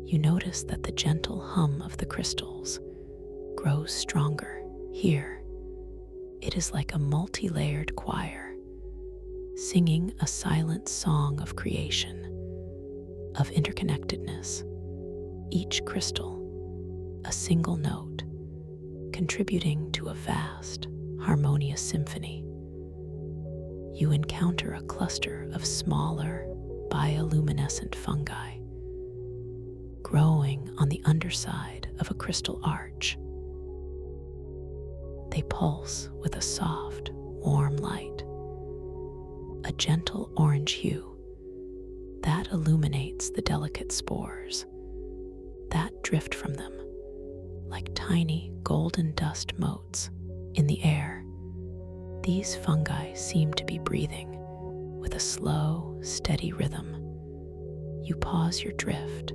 you notice that the gentle hum of the crystals grows stronger. Here, it is like a multi-layered choir, singing a silent song of creation, of interconnectedness. Each crystal, a single note, contributing to a vast, harmonious symphony. You encounter a cluster of smaller, bioluminescent fungi growing on the underside of a crystal arch. They pulse with a soft, warm light, a gentle orange hue that illuminates the delicate spores that drift from them like tiny golden dust motes in the air. These fungi seem to be breathing with a slow, steady rhythm. You pause your drift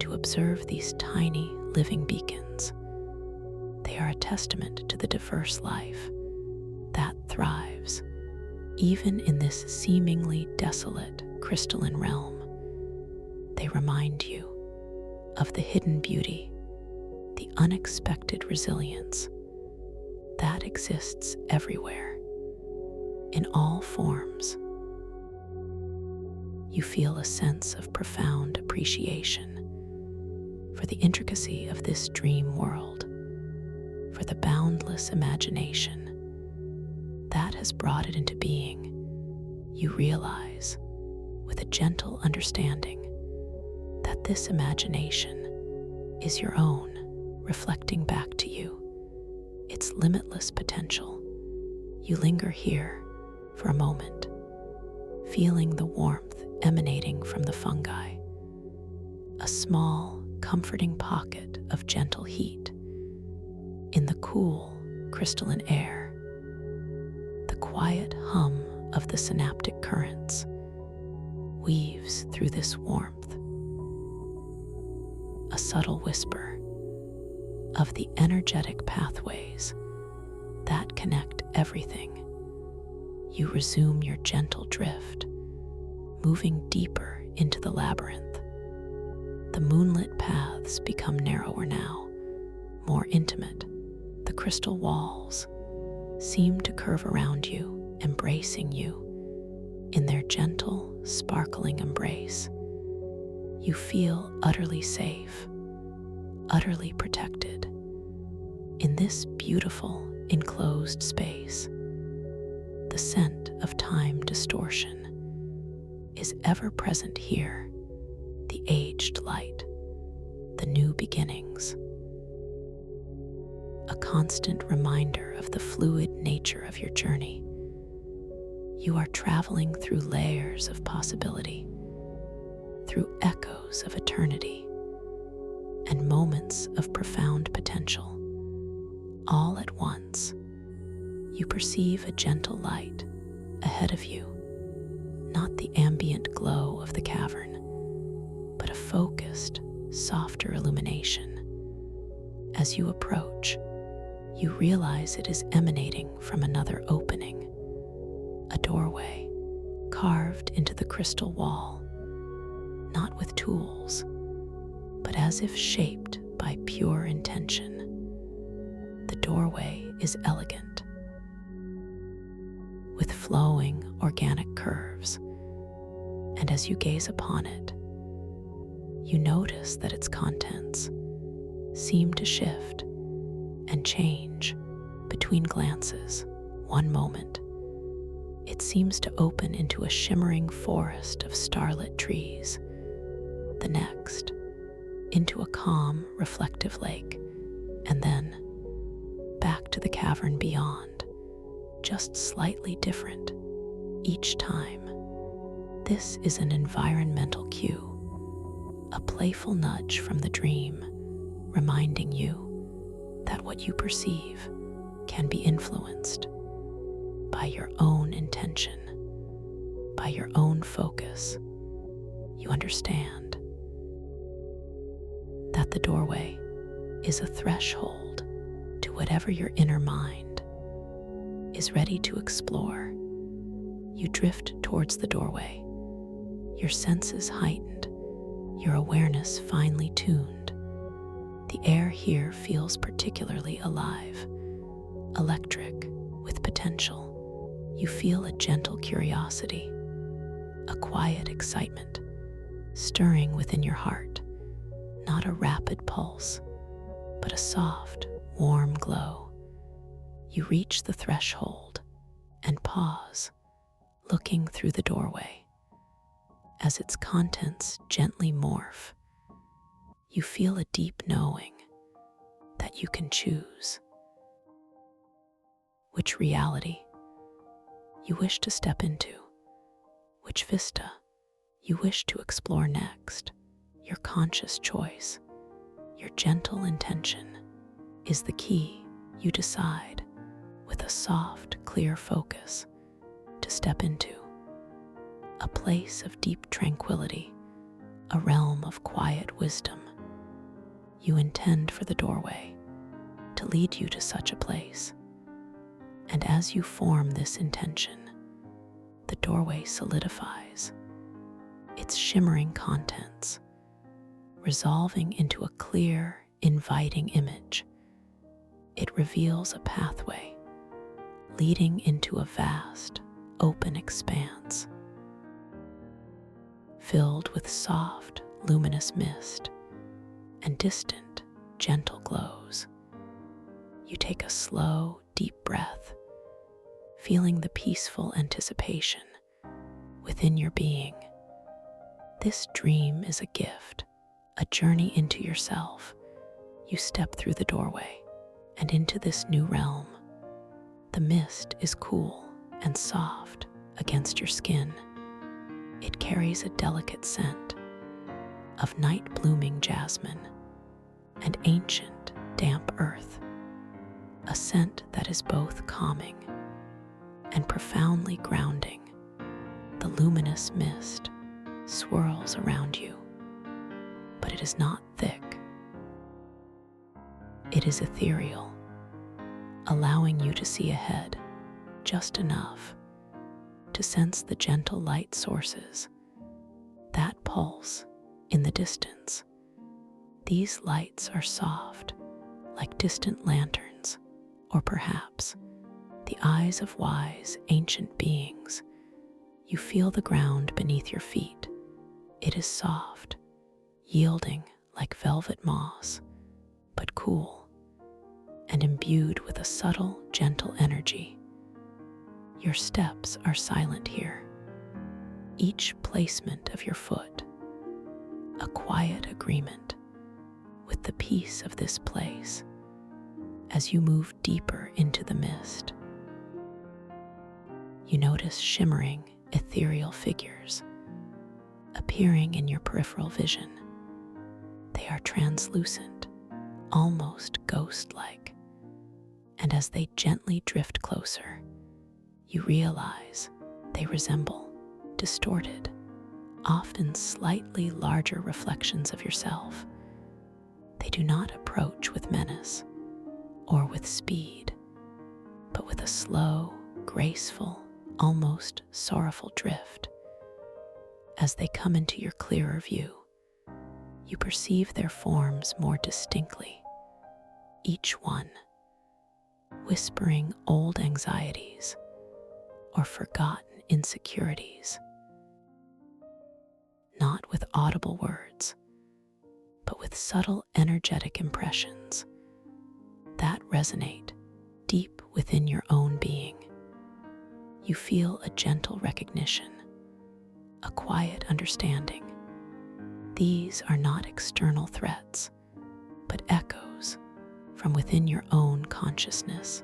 to observe these tiny living beacons. They are a testament to the diverse life that thrives even in this seemingly desolate crystalline realm. They remind you of the hidden beauty, the unexpected resilience that exists everywhere, in all forms. You feel a sense of profound appreciation for the intricacy of this dream world, for the boundless imagination that has brought it into being. You realize, with a gentle understanding, that this imagination is your own, reflecting back to you its limitless potential. You linger here for a moment, feeling the warmth emanating from the fungi, a small, comforting pocket of gentle heat in the cool, crystalline air. The quiet hum of the synaptic currents weaves through this warmth, a subtle whisper of the energetic pathways that connect everything. You resume your gentle drift, moving deeper into the labyrinth. The moonlit paths become narrower now, more intimate. The crystal walls seem to curve around you, embracing you in their gentle, sparkling embrace. You feel utterly safe, utterly protected in this beautiful, enclosed space. The scent of time distortion is ever present here, the aged light, the new beginnings, a constant reminder of the fluid nature of your journey. You are traveling through layers of possibility, through echoes of eternity, and moments of profound potential. All at once, you perceive a gentle light ahead of you, not the ambient glow of the cavern, but a focused, softer illumination. As you approach, you realize it is emanating from another opening, a doorway carved into the crystal wall, not with tools, but as if shaped by pure intention. The doorway is elegant, with flowing organic curves, and as you gaze upon it, you notice that its contents seem to shift and change between glances. One moment, it seems to open into a shimmering forest of starlit trees. The next, into a calm, reflective lake, and then back to the cavern beyond, just slightly different each time. This is an environmental cue, a playful nudge from the dream, reminding you that what you perceive can be influenced by your own intention, by your own focus. You understand that the doorway is a threshold to whatever your inner mind is ready to explore. You drift towards the doorway, your senses heightened, your awareness finely tuned. The air here feels particularly alive, electric, with potential. You feel a gentle curiosity, a quiet excitement stirring within your heart, not a rapid pulse, but a soft, warm glow. You reach the threshold and pause, looking through the doorway. As its contents gently morph, you feel a deep knowing that you can choose which reality you wish to step into, which vista you wish to explore next. Your conscious choice, your gentle intention is the key. You decide, with a soft, clear focus, to step into a place of deep tranquility, a realm of quiet wisdom. You intend for the doorway to lead you to such a place, and as you form this intention, the doorway solidifies, its shimmering contents resolving into a clear, inviting image. It reveals a pathway leading into a vast, open expanse, filled with soft, luminous mist and distant, gentle glows. You take a slow, deep breath, feeling the peaceful anticipation within your being. This dream is a gift, a journey into yourself. You step through the doorway and into this new realm. The mist is cool and soft against your skin. It carries a delicate scent of night-blooming jasmine and ancient, damp earth, a scent that is both calming and profoundly grounding. The luminous mist swirls around you, but it is not thick. It is ethereal, allowing you to see ahead just enough to sense the gentle light sources that pulse in the distance. These lights are soft, like distant lanterns, or perhaps the eyes of wise, ancient beings. You feel the ground beneath your feet. It is soft, yielding like velvet moss, but cool and imbued with a subtle, gentle energy. Your steps are silent here, each placement of your foot a quiet agreement with the peace of this place. As you move deeper into the mist, you notice shimmering, ethereal figures appearing in your peripheral vision. They are translucent, almost ghost-like, and as they gently drift closer, you realize they resemble distorted, often slightly larger reflections of yourself. They do not approach with menace or with speed, but with a slow, graceful, almost sorrowful drift. As they come into your clearer view, you perceive their forms more distinctly, each one whispering old anxieties or forgotten insecurities, not with audible words, but with subtle energetic impressions that resonate deep within your own being. You feel a gentle recognition, a quiet understanding. These are not external threats, but echoes from within your own consciousness,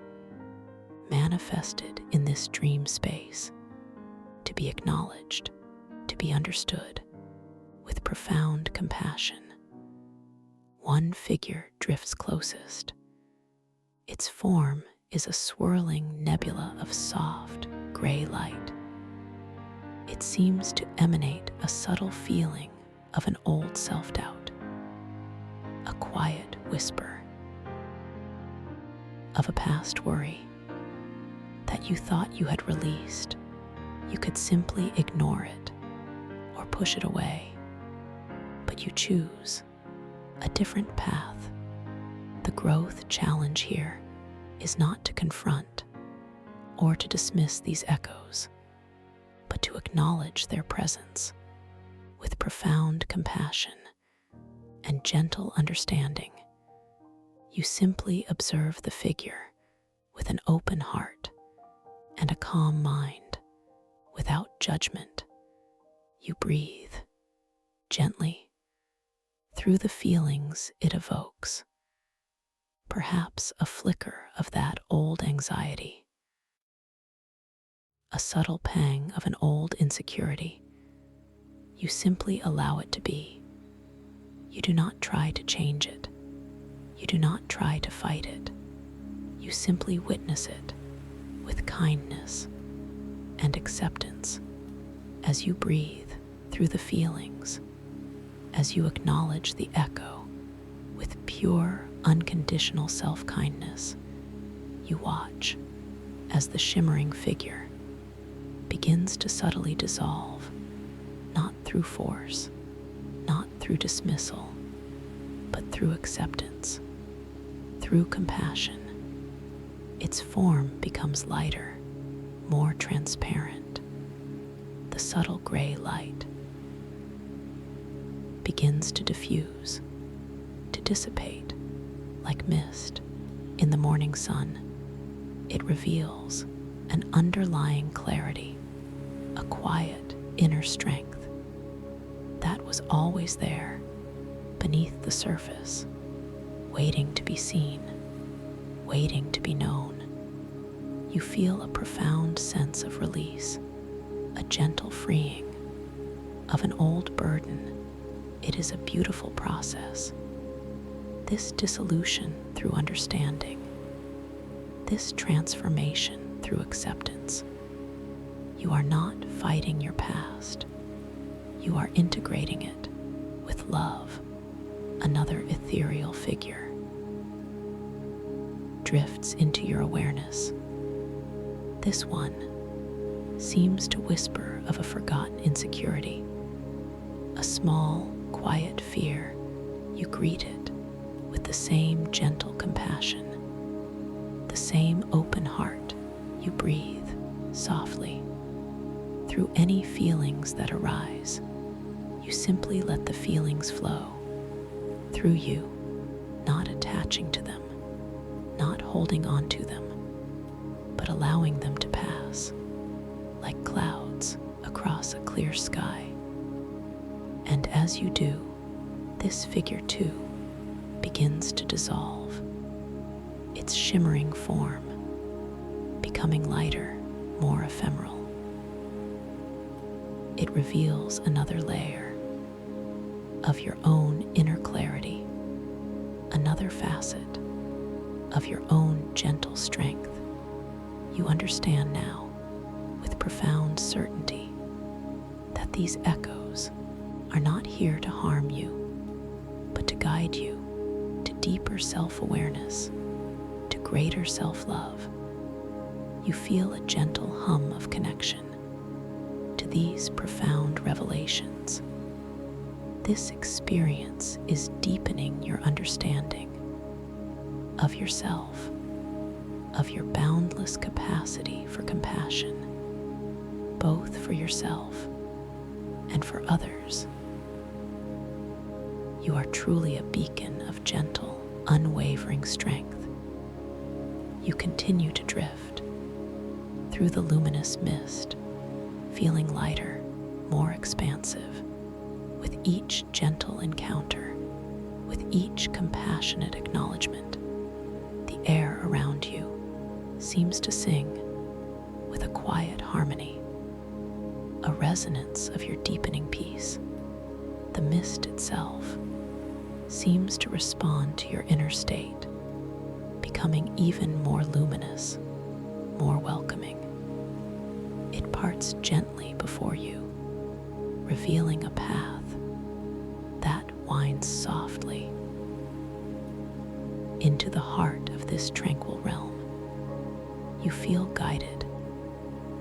manifested in this dream space, to be acknowledged, to be understood with profound compassion. One figure drifts closest. Its form is a swirling nebula of soft, gray light. It seems to emanate a subtle feeling of an old self-doubt, a quiet whisper of a past worry that you thought you had released. You could simply ignore it or push it away, but you choose a different path. The growth challenge here is not to confront or to dismiss these echoes, but to acknowledge their presence with profound compassion and gentle understanding. You simply observe the figure with an open heart and a calm mind, without judgment. You breathe gently through the feelings it evokes, perhaps a flicker of that old anxiety, a subtle pang of an old insecurity. You simply allow it to be. You do not try to change it. You do not try to fight it. You simply witness it with kindness and acceptance. As you breathe through the feelings, as you acknowledge the echo with pure, unconditional self-kindness, you watch as the shimmering figure begins to subtly dissolve, not through force, not through dismissal, but through acceptance, through compassion. Its form becomes lighter, more transparent. The subtle gray light begins to diffuse, to dissipate like mist in the morning sun. It reveals an underlying clarity, a quiet inner strength that was always there beneath the surface, waiting to be seen, waiting to be known. You feel a profound sense of release, a gentle freeing of an old burden. It is a beautiful process. This dissolution through understanding, this transformation through acceptance. You are not fighting your past. You are integrating it with love. Another ethereal figure drifts into your awareness. This one seems to whisper of a forgotten insecurity, a small, quiet fear. You greet it with the same gentle compassion, the same open heart. You breathe softly through any feelings that arise. You simply let the feelings flow through you, not attaching to them, not holding on to them, but allowing them to pass like clouds across a clear sky. And as you do, this figure too begins to dissolve, its shimmering form becoming lighter, more ephemeral. It reveals another layer of your own inner clarity, another facet of your own gentle strength. You understand now with profound certainty that these echoes are not here to harm you, but to guide you to deeper self-awareness, to greater self-love. You feel a gentle hum of connection to these profound revelations. This experience is deepening your understanding of yourself, of your boundless capacity for compassion, both for yourself and for others. You are truly a beacon of gentle, unwavering strength. You continue to drift through the luminous mist, feeling lighter, more expansive, with each gentle encounter, with each compassionate acknowledgement. The air around you seems to sing with a quiet harmony, a resonance of your deepening peace. The mist itself seems to respond to your inner state, becoming even more luminous, more welcoming. It parts gently before you, revealing a path that winds softly into the heart of this tranquil realm. You feel guided,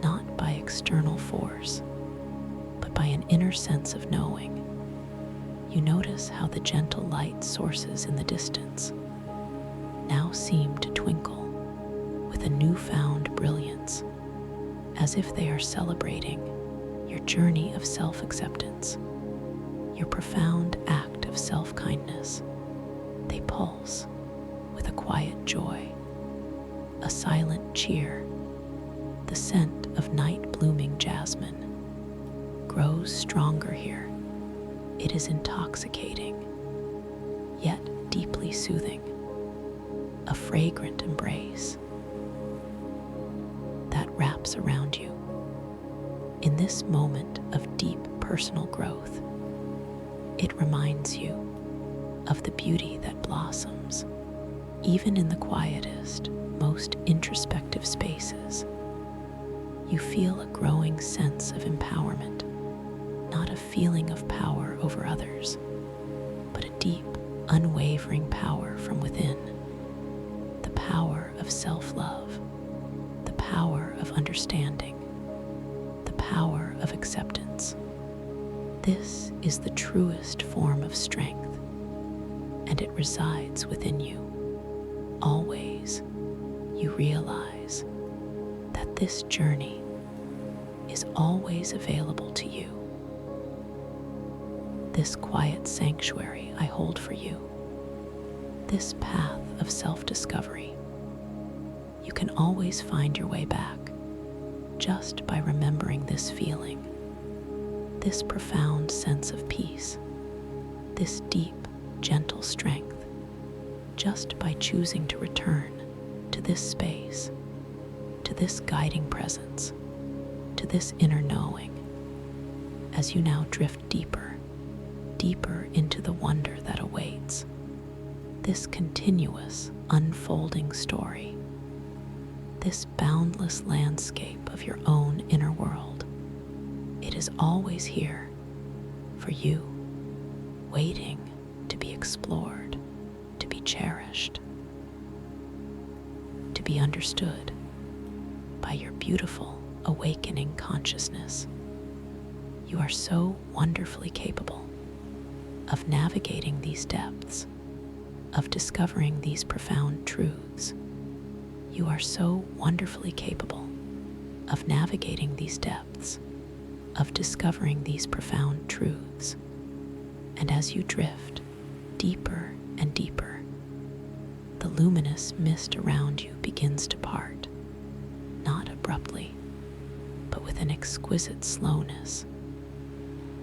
not by external force, but by an inner sense of knowing. You notice how the gentle light sources in the distance now seem to twinkle with a newfound brilliance, as if they are celebrating your journey of self-acceptance, your profound act of self-kindness. They pulse with a quiet joy, a silent cheer. The scent of night-blooming jasmine grows stronger here. It is intoxicating, yet deeply soothing, a fragrant embrace that wraps around you. In this moment of deep personal growth, it reminds you of the beauty that blossoms even in the quietest, most introspective spaces. You feel a growing sense of empowerment, not a feeling of power over others, but a deep, unwavering power from within. The power of self-love, the power of understanding, the power of acceptance. This is the truest form of strength, and it resides within you. Always, you realize that this journey is always available to you. This quiet sanctuary I hold for you this path of self-discovery, you can always find your way back just by remembering this feeling, this profound sense of peace, this deep, gentle strength, just by choosing to return to this space, to this guiding presence, to this inner knowing, as you now drift deeper, deeper into the wonder that awaits, this continuous, unfolding story, this boundless landscape of your own inner world. It is always here for you, waiting to be explored, to be cherished, to be understood by your beautiful, awakening consciousness. You are so wonderfully capable of navigating these depths, of discovering these profound truths. You are so wonderfully capable of navigating these depths, of discovering these profound truths. And as you drift deeper and deeper, the luminous mist around you begins to part, not abruptly, but with an exquisite slowness,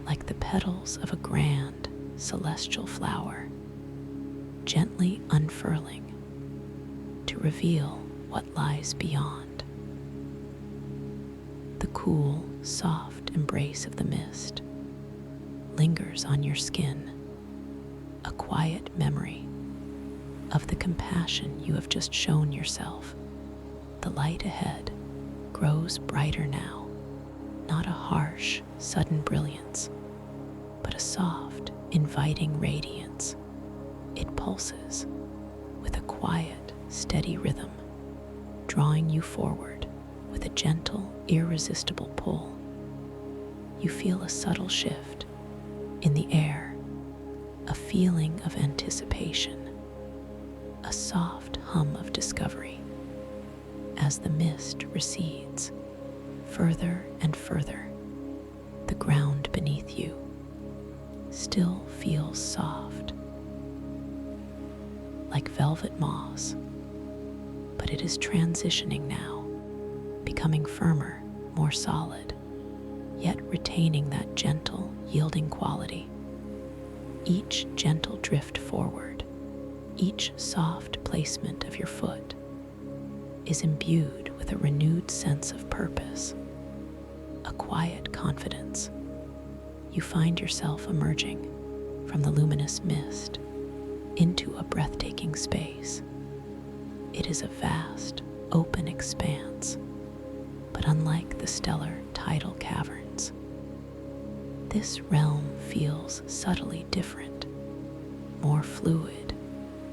like the petals of a grand celestial flower, gently unfurling to reveal what lies beyond. The cool, soft embrace of the mist lingers on your skin, a quiet memory of the compassion you have just shown yourself. The light ahead grows brighter now, not a harsh, sudden brilliance, but a soft, inviting radiance. It pulses with a quiet, steady rhythm, drawing you forward with a gentle, irresistible pull. You feel a subtle shift in the air, a feeling of anticipation, a soft hum of discovery. As the mist recedes further and further, the ground beneath you still feels soft, like velvet moss, but it is transitioning now, becoming firmer, more solid, yet retaining that gentle, yielding quality. Each gentle drift forward, each soft placement of your foot is imbued with a renewed sense of purpose, a quiet confidence. You find yourself emerging from the luminous mist into a breathtaking space. It is a vast, open expanse, but unlike the stellar tidal caverns, this realm feels subtly different, more fluid,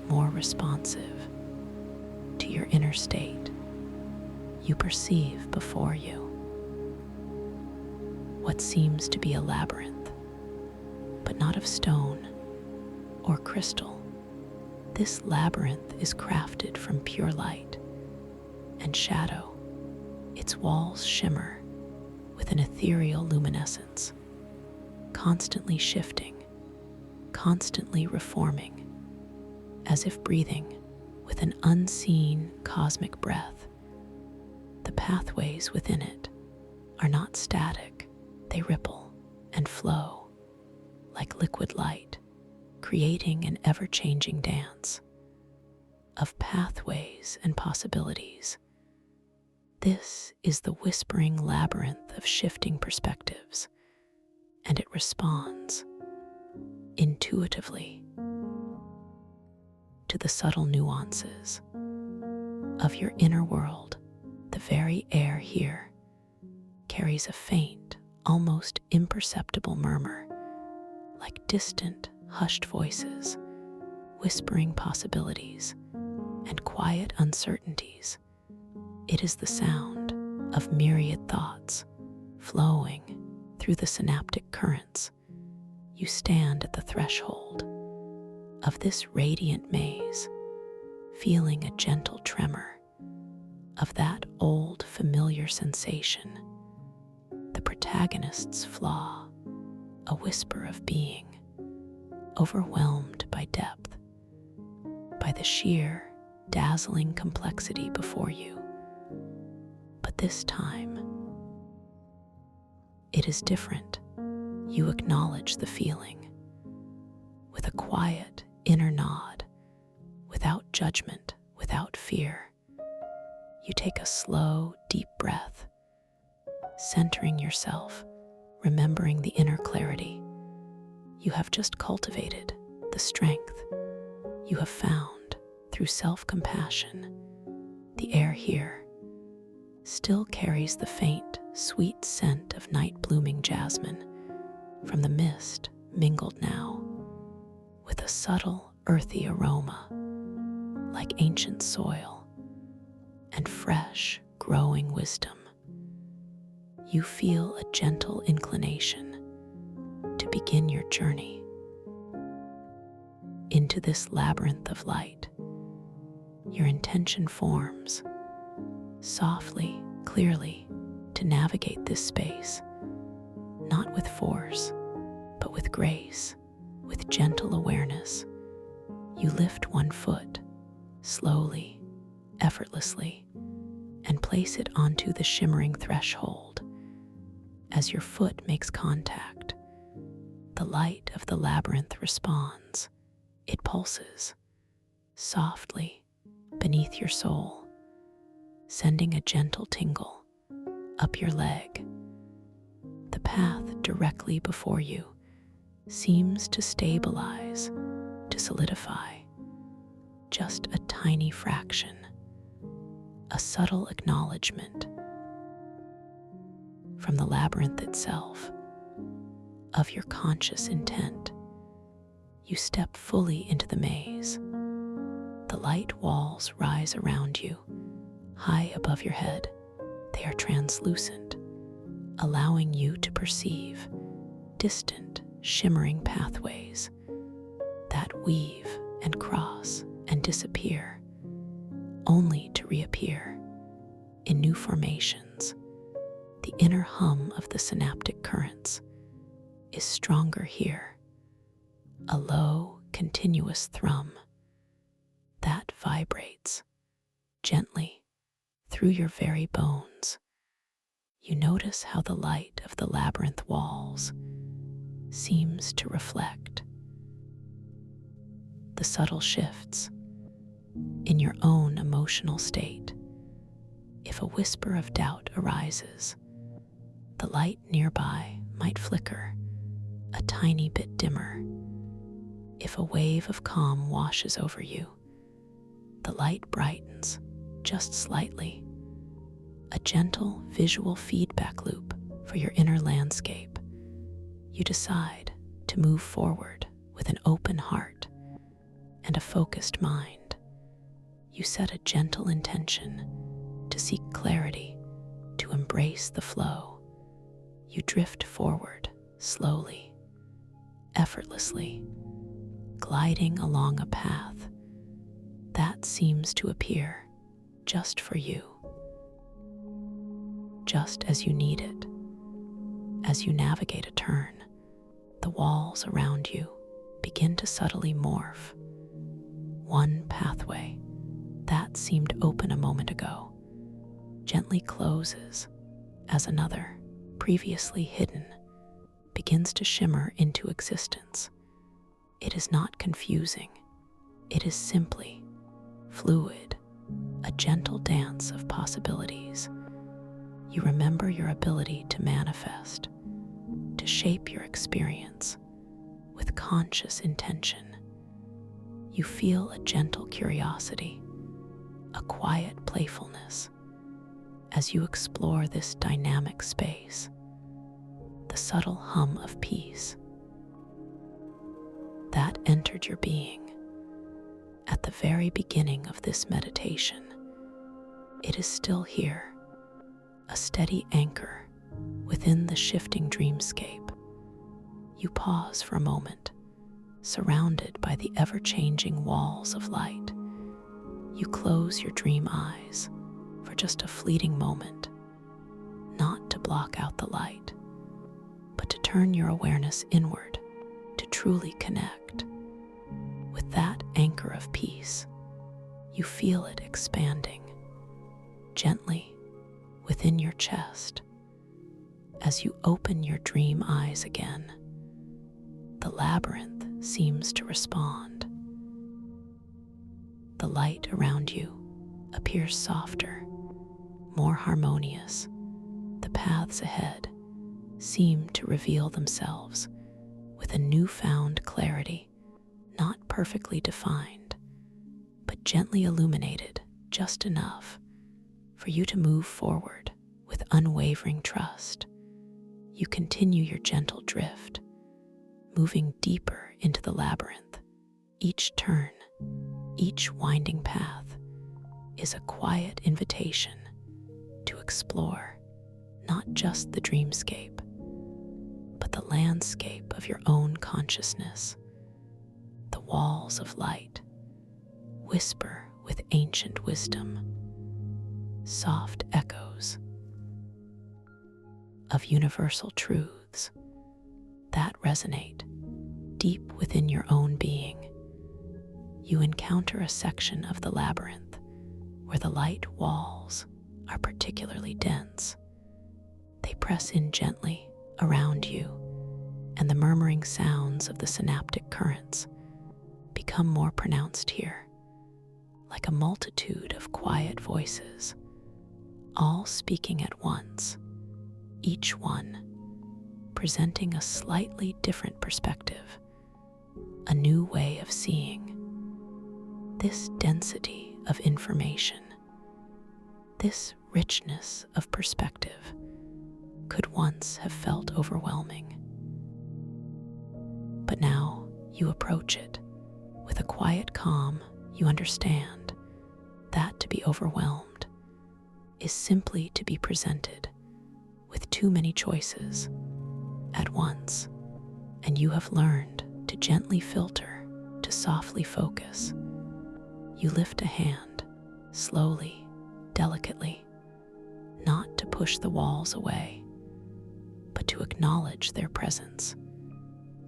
more responsive to your inner state. You perceive before you what seems to be a labyrinth, but not of stone or crystal. This labyrinth is crafted from pure light and shadow. Its walls shimmer with an ethereal luminescence, constantly shifting, constantly reforming, as if breathing with an unseen cosmic breath. The pathways within it are not static. They ripple and flow like liquid light, creating an ever-changing dance of pathways and possibilities. This is the whispering labyrinth of shifting perspectives, and it responds intuitively to the subtle nuances of your inner world. The very air here carries a faint, almost imperceptible murmur, like distant, hushed voices, whispering possibilities and quiet uncertainties. It is the sound of myriad thoughts flowing through the synaptic currents. You stand at the threshold of this radiant maze, feeling a gentle tremor of that old familiar sensation, the protagonist's flaw, a whisper of being overwhelmed by depth. by the sheer, dazzling complexity before you. But this time, it is different. You acknowledge the feeling with a quiet inner nod, without judgment, without fear. You take a slow, deep breath, centering yourself, remembering the inner clarity you have just cultivated, the strength you have found through self-compassion. The air here still carries the faint, sweet scent of night-blooming jasmine from the mist, mingled now with a subtle, earthy aroma like ancient soil and fresh, growing wisdom. You feel a gentle inclination to begin your journey into this labyrinth of light. Your intention forms softly, clearly, to navigate this space, not with force, but with grace, with gentle awareness. You lift one foot, slowly, effortlessly, and place it onto the shimmering threshold. As your foot makes contact, the light of the labyrinth responds. It pulses softly beneath your soul, sending a gentle tingle up your leg. The path directly before you seems to stabilize, to solidify, just a tiny fraction, a subtle acknowledgement from the labyrinth itself of your conscious intent. You step fully into the maze. The light walls rise around you, high above your head. They are translucent, allowing you to perceive distant, shimmering pathways that weave and cross and disappear, only to reappear in new formations. The inner hum of the synaptic currents is stronger here, a low, continuous thrum that vibrates gently through your very bones. You notice how the light of the labyrinth walls seems to reflect the subtle shifts in your own emotional state. If a whisper of doubt arises, the light nearby might flicker a tiny bit dimmer. If a wave of calm washes over you, the light brightens just slightly, a gentle visual feedback loop for your inner landscape. You decide to move forward with an open heart and a focused mind. You set a gentle intention to seek clarity, to embrace the flow. You drift forward slowly, effortlessly, gliding along a path that seems to appear just for you, just as you need it. As you navigate a turn, the walls around you begin to subtly morph. One pathway that seemed open a moment ago gently closes as another, previously hidden, begins to shimmer into existence. It is not confusing. It is simply fluid, a gentle dance of possibilities. You remember your ability to manifest, to shape your experience with conscious intention. You feel a gentle curiosity, a quiet playfulness as you explore this dynamic space, the subtle hum of peace that entered your being at the very beginning of this meditation. It is still here, a steady anchor within the shifting dreamscape. You pause for a moment, surrounded by the ever-changing walls of light. You close your dream eyes for just a fleeting moment, not to block out the light, but to turn your awareness inward, to truly connect with that anchor anchor of peace. You feel it expanding gently within your chest. As you open your dream eyes again, the labyrinth seems to respond. The light around you appears softer, more harmonious. The paths ahead seem to reveal themselves with a newfound clarity, not perfectly defined, but gently illuminated just enough for you to move forward with unwavering trust. You continue your gentle drift, moving deeper into the labyrinth. Each turn, each winding path is a quiet invitation to explore not just the dreamscape, but the landscape of your own consciousness. The walls of light whisper with ancient wisdom, soft echoes of universal truths that resonate deep within your own being. You encounter a section of the labyrinth where the light walls are particularly dense. They press in gently around you, and the murmuring sounds of the synaptic currents become more pronounced here, like a multitude of quiet voices, all speaking at once, each one presenting a slightly different perspective, a new way of seeing. This density of information, this richness of perspective, could once have felt overwhelming. But now you approach it with a quiet calm. You understand that to be overwhelmed is simply to be presented with too many choices at once, and you have learned to gently filter, to softly focus. You lift a hand, slowly, delicately, not to push the walls away, but to acknowledge their presence,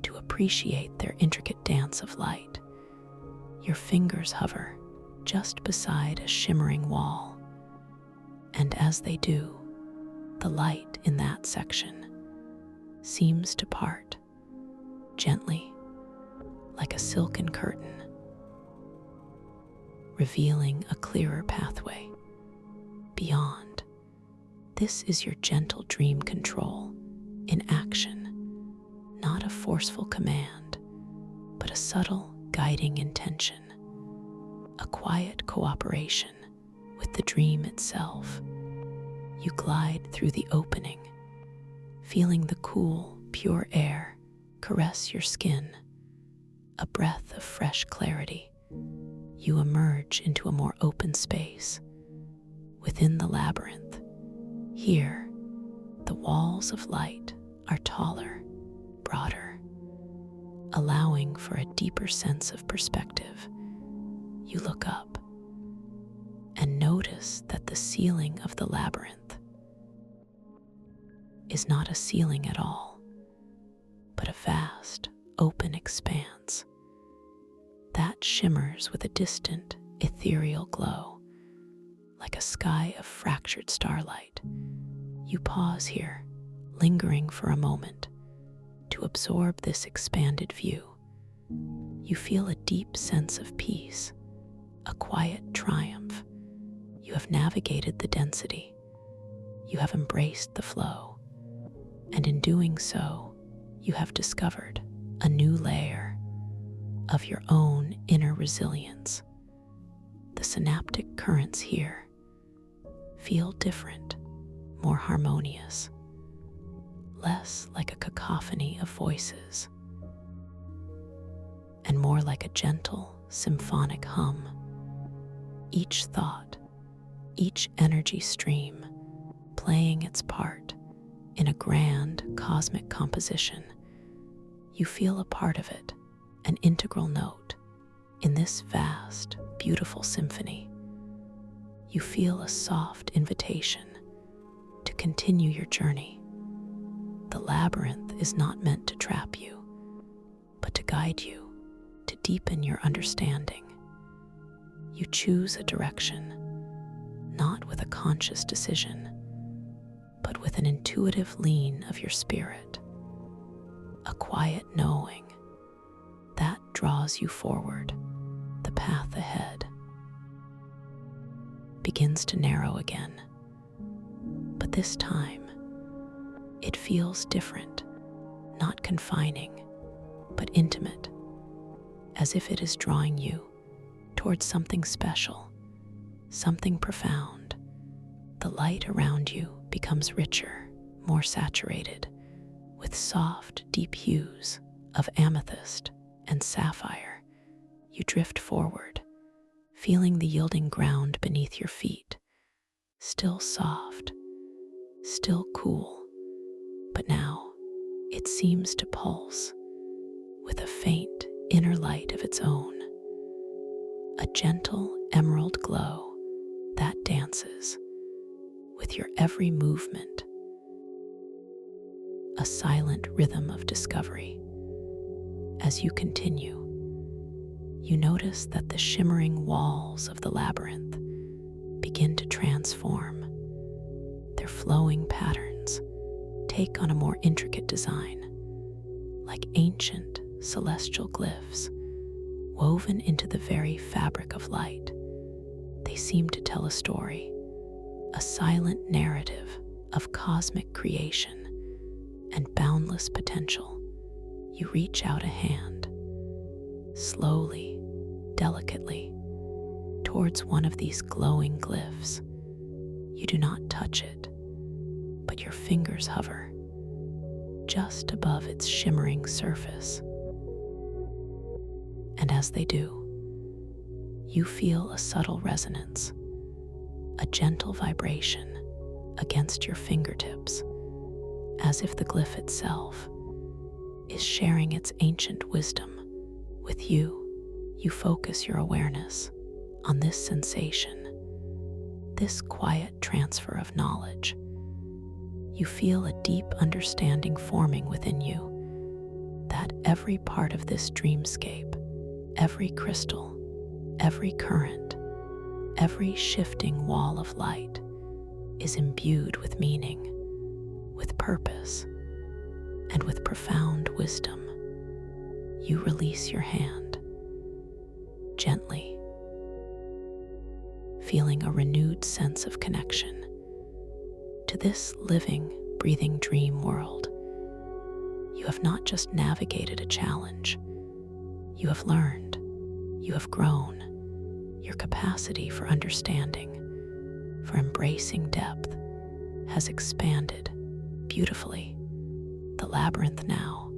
to appreciate their intricate dance of light. Your fingers hover just beside a shimmering wall, and as they do, the light in that section seems to part gently, like a silken curtain, revealing a clearer pathway beyond. This is your gentle dream control in action, not a forceful command, but a subtle guiding intention, a quiet cooperation with the dream itself. You glide through the opening, feeling the cool, pure air caress your skin, a breath of fresh clarity. You emerge into a more open space within the labyrinth. Here, the walls of light are taller, broader, allowing for a deeper sense of perspective. You look up and notice that the ceiling of the labyrinth is not a ceiling at all, but a vast, open expanse that shimmers with a distant, ethereal glow, like a sky of fractured starlight. You pause here, lingering for a moment to absorb this expanded view. You feel a deep sense of peace, a quiet triumph. You have navigated the density. You have embraced the flow. And in doing so, you have discovered a new layer of your own inner resilience. The synaptic currents here feel different, more harmonious, less like a cacophony of voices, and more like a gentle, symphonic hum. Each thought, each energy stream playing its part in a grand cosmic composition. You feel a part of it, an integral note in this vast, beautiful symphony. You feel a soft invitation to continue your journey. The labyrinth is not meant to trap you, but to guide you, to deepen your understanding. You choose a direction, not with a conscious decision, but with an intuitive lean of your spirit, a quiet knowing that draws you forward. The path ahead begins to narrow again, but this time it feels different, not confining, but intimate, as if it is drawing you towards something special, something profound. The light around you becomes richer, more saturated, with soft, deep hues of amethyst and sapphire. You drift forward, feeling the yielding ground beneath your feet, still soft, still cool, but now it seems to pulse with a faint inner light of its own, a gentle emerald glow that dances with your every movement, a silent rhythm of discovery. As you continue, you notice that the shimmering walls of the labyrinth begin to transform. Their flowing patterns take on a more intricate design, like ancient celestial glyphs woven into the very fabric of light. They seem to tell a story, a silent narrative of cosmic creation and boundless potential. You reach out a hand, slowly, delicately, towards one of these glowing glyphs. You do not touch it, but your fingers hover just above its shimmering surface. And as they do, you feel a subtle resonance, a gentle vibration against your fingertips, as if the glyph itself is sharing its ancient wisdom with you. You focus your awareness on this sensation, this quiet transfer of knowledge. You feel a deep understanding forming within you that every part of this dreamscape, every crystal, every current, every shifting wall of light is imbued with meaning, with purpose, and with profound wisdom. You release your hand gently, feeling a renewed sense of connection to this living, breathing dream world. You have not just navigated a challenge, you have learned, you have grown. Your capacity for understanding, for embracing depth, has expanded beautifully. The labyrinth now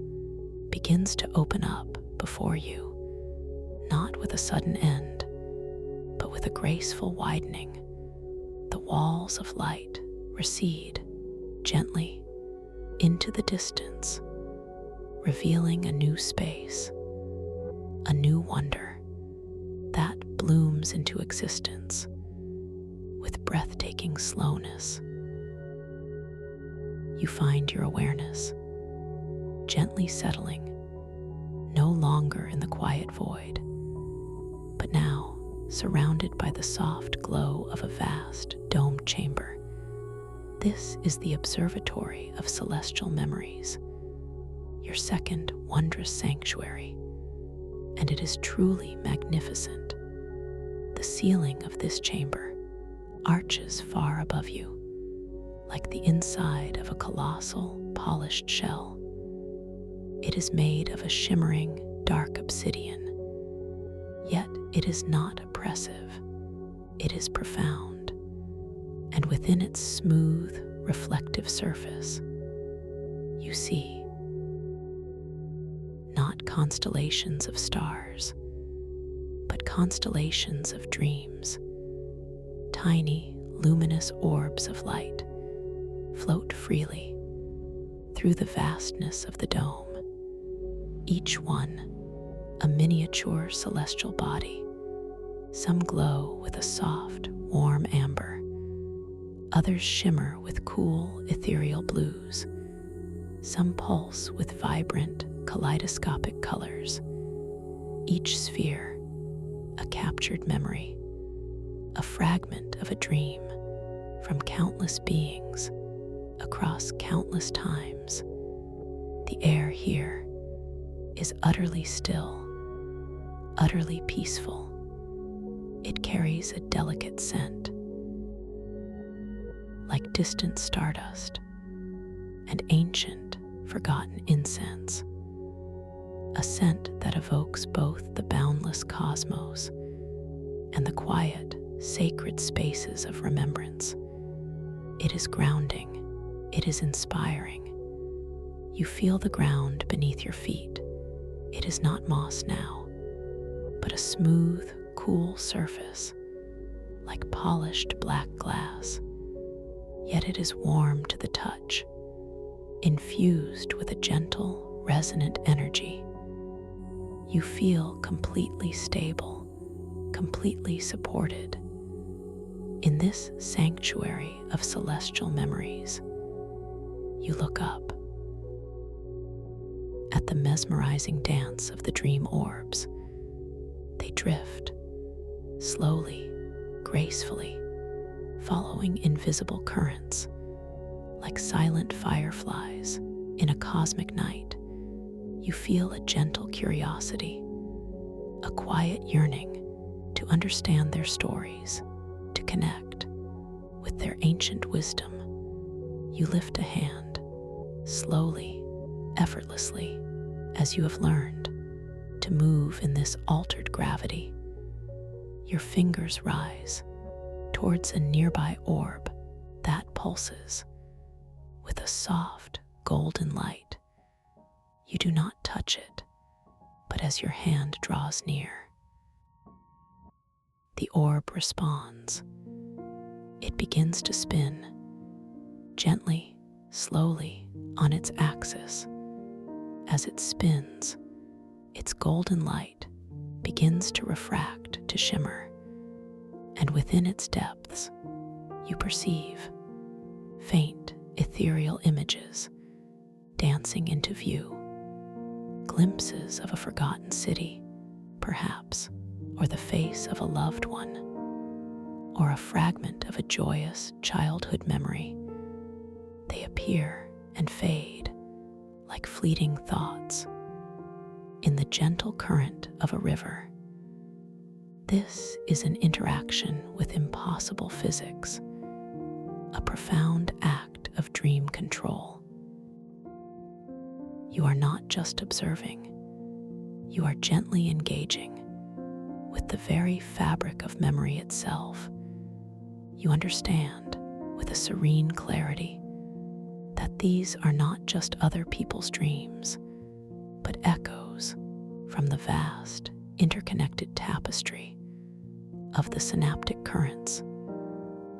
begins to open up before you, not with a sudden end, but with a graceful widening. The walls of light recede gently into the distance, revealing a new space, a new wonder that blooms into existence with breathtaking slowness. You find your awareness gently settling, no longer in the quiet void, but now surrounded by the soft glow of a vast domed chamber. This is the observatory of celestial memories, your second wondrous sanctuary, and it is truly magnificent. The ceiling of this chamber arches far above you, like the inside of a colossal, polished shell. It is made of a shimmering, dark obsidian, yet it is not oppressive. It is profound, and within its smooth, reflective surface, you see not constellations of stars, but constellations of dreams. Tiny, luminous orbs of light float freely through the vastness of the dome, each one a miniature celestial body. Some glow with a soft, warm amber. Others shimmer with cool, ethereal blues. Some pulse with vibrant, kaleidoscopic colors. Each sphere, a captured memory, a fragment of a dream from countless beings across countless times. The air here is utterly still, utterly peaceful. It carries a delicate scent, like distant stardust and ancient, forgotten incense, a scent that evokes both the boundless cosmos and the quiet, sacred spaces of remembrance. It is grounding, it is inspiring. You feel the ground beneath your feet. It is not moss now, but a smooth, cool surface, like polished black glass. Yet it is warm to the touch, infused with a gentle, resonant energy. You feel completely stable, completely supported. In this sanctuary of celestial memories, you look up at the mesmerizing dance of the dream orbs. They drift, slowly, gracefully, following invisible currents, like silent fireflies in a cosmic night. You feel a gentle curiosity, a quiet yearning to understand their stories, to connect with their ancient wisdom. You lift a hand, slowly, effortlessly, as you have learned to move in this altered gravity. Your fingers rise towards a nearby orb that pulses with a soft, golden light. You do not touch it, but as your hand draws near, the orb responds. It begins to spin, gently, slowly, on its axis. As it spins, its golden light begins to refract, to shimmer, and within its depths, you perceive faint, ethereal images dancing into view, glimpses of a forgotten city, perhaps, or the face of a loved one, or a fragment of a joyous childhood memory. They appear and fade like fleeting thoughts in the gentle current of a river. This is an interaction with impossible physics, a profound act of dream control. You are not just observing, you are gently engaging with the very fabric of memory itself. You understand with a serene clarity that these are not just other people's dreams, but echoes from the vast, interconnected tapestry of the synaptic currents.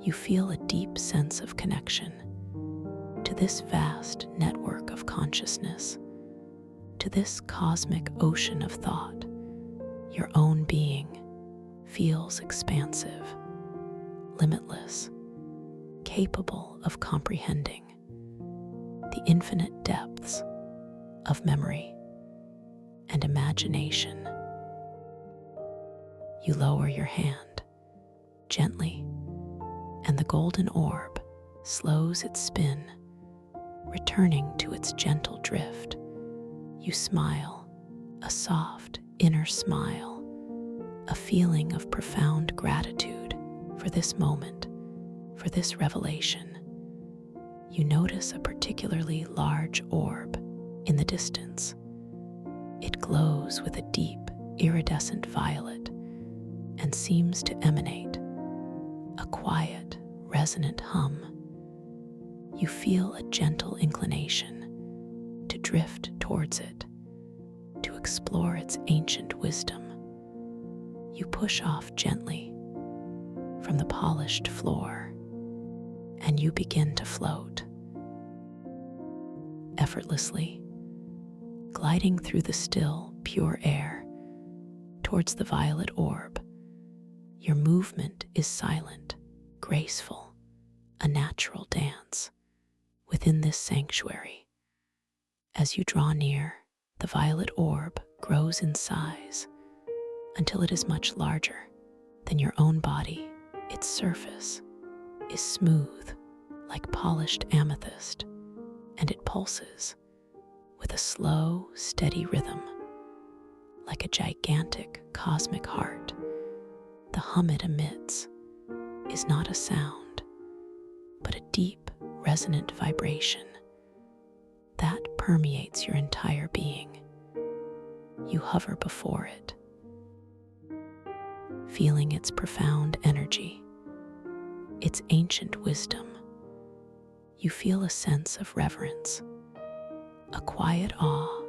You feel a deep sense of connection to this vast network of consciousness, to this cosmic ocean of thought. Your own being feels expansive, limitless, capable of comprehending the infinite depths of memory and imagination. You lower your hand gently, and the golden orb slows its spin, returning to its gentle drift. You smile, a soft inner smile, a feeling of profound gratitude for this moment, for this revelation. You notice a particularly large orb in the distance. It glows with a deep, iridescent violet and seems to emanate a quiet, resonant hum. You feel a gentle inclination to drift towards it, to explore its ancient wisdom. You push off gently from the polished floor, and you begin to float effortlessly, gliding through the still, pure air towards the violet orb. Your movement is silent, graceful, a natural dance within this sanctuary. As you draw near, the violet orb grows in size until it is much larger than your own body Its surface is smooth like polished amethyst, and it pulses with a slow, steady rhythm, like a gigantic cosmic heart. The hum it emits is not a sound, but a deep, resonant vibration that permeates your entire being. You hover before it, feeling its profound energy, its ancient wisdom. You feel a sense of reverence, a quiet awe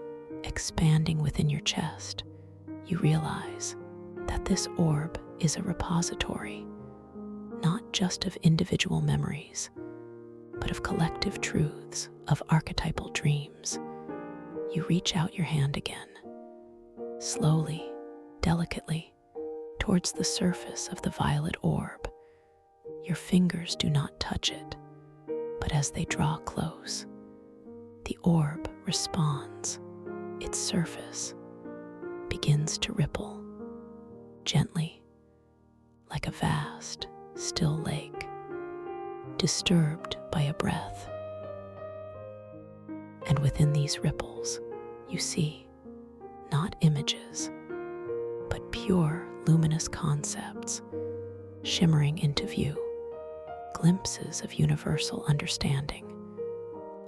expanding within your chest. You realize that this orb is a repository, not just of individual memories, but of collective truths, of archetypal dreams. You reach out your hand again, slowly, delicately, towards the surface of the violet orb. Your fingers do not touch it, but as they draw close, the orb responds. Its surface begins to ripple, gently, like a vast, still lake, disturbed by a breath. And within these ripples, you see not images, but pure, luminous concepts shimmering into view, glimpses of universal understanding,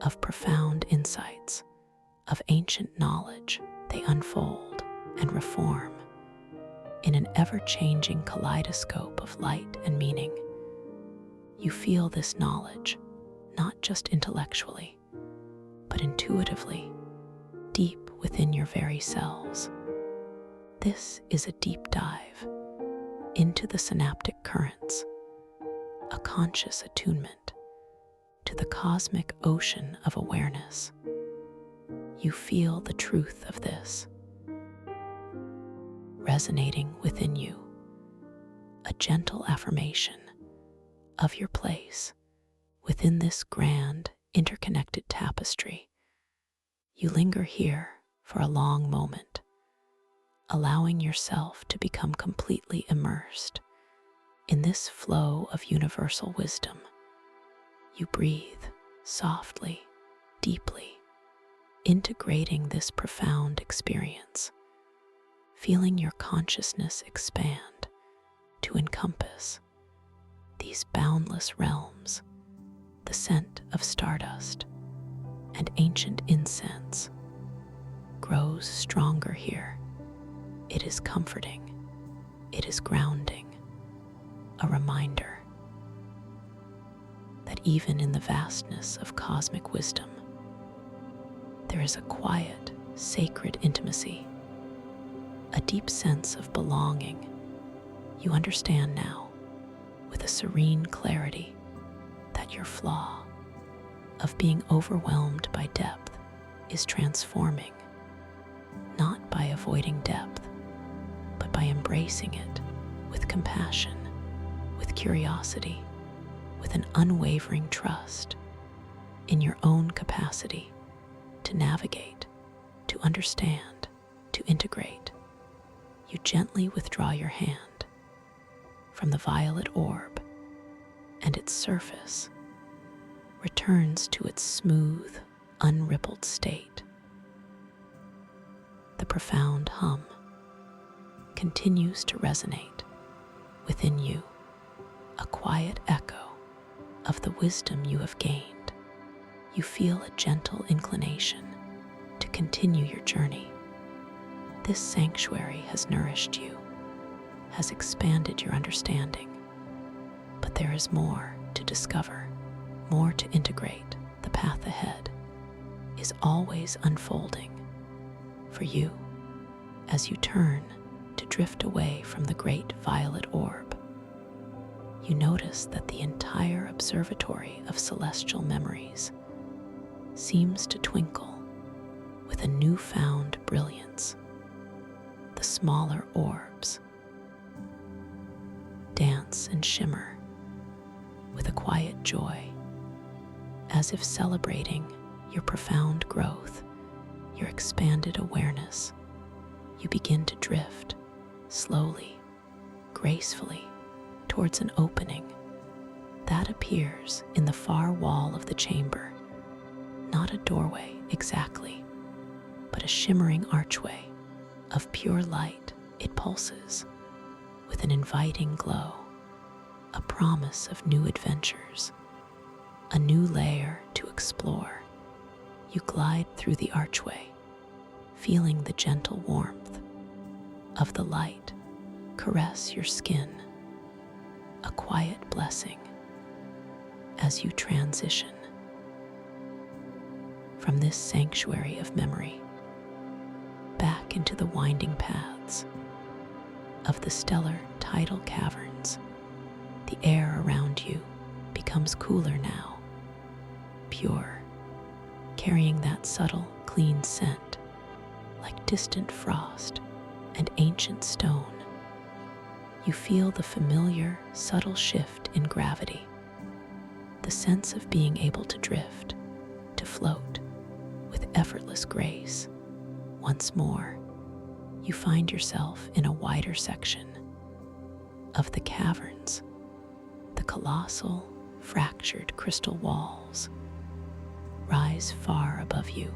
of profound insights, of ancient knowledge. They unfold and reform in an ever-changing kaleidoscope of light and meaning. You feel this knowledge, not just intellectually, but intuitively, deep within your very cells. This is a deep dive into the synaptic currents, a conscious attunement to the cosmic ocean of awareness. You feel the truth of this resonating within you, a gentle affirmation of your place within this grand, interconnected tapestry. You linger here for a long moment, allowing yourself to become completely immersed in this flow of universal wisdom. You breathe softly, deeply, integrating this profound experience, feeling your consciousness expand to encompass these boundless realms. The scent of stardust and ancient incense grows stronger here. It is comforting, it is grounding, a reminder that even in the vastness of cosmic wisdom, there is a quiet, sacred intimacy, a deep sense of belonging. You understand now, with a serene clarity, that your flaw of being overwhelmed by depth is transforming, not by avoiding depth, but by embracing it with compassion, with curiosity, with an unwavering trust in your own capacity to navigate, to understand, to integrate. You gently withdraw your hand from the violet orb, and its surface returns to its smooth, unrippled state. The profound hum continues to resonate within you, a quiet echo of the wisdom you have gained. You feel a gentle inclination to continue your journey. This sanctuary has nourished you, has expanded your understanding, but there is more to discover, more to integrate. The path ahead is always unfolding for you as you turn to drift away from the great violet orb. You notice that the entire observatory of celestial memories seems to twinkle with a newfound brilliance. The smaller orbs dance and shimmer with a quiet joy, as if celebrating your profound growth, your expanded awareness. You begin to drift slowly, gracefully, towards an opening that appears in the far wall of the chamber. Not a doorway exactly, but a shimmering archway of pure light. It pulses with an inviting glow, a promise of new adventures, a new layer to explore. You glide through the archway, feeling the gentle warmth of the light caress your skin, a quiet blessing as you transition from this sanctuary of memory back into the winding paths of the stellar tidal caverns. The air around you becomes cooler now, pure, carrying that subtle, clean scent like distant frost and ancient stone. You feel the familiar, subtle shift in gravity, the sense of being able to drift, to float with effortless grace. Once more, you find yourself in a wider section of the caverns. The colossal, fractured crystal walls rise far above you,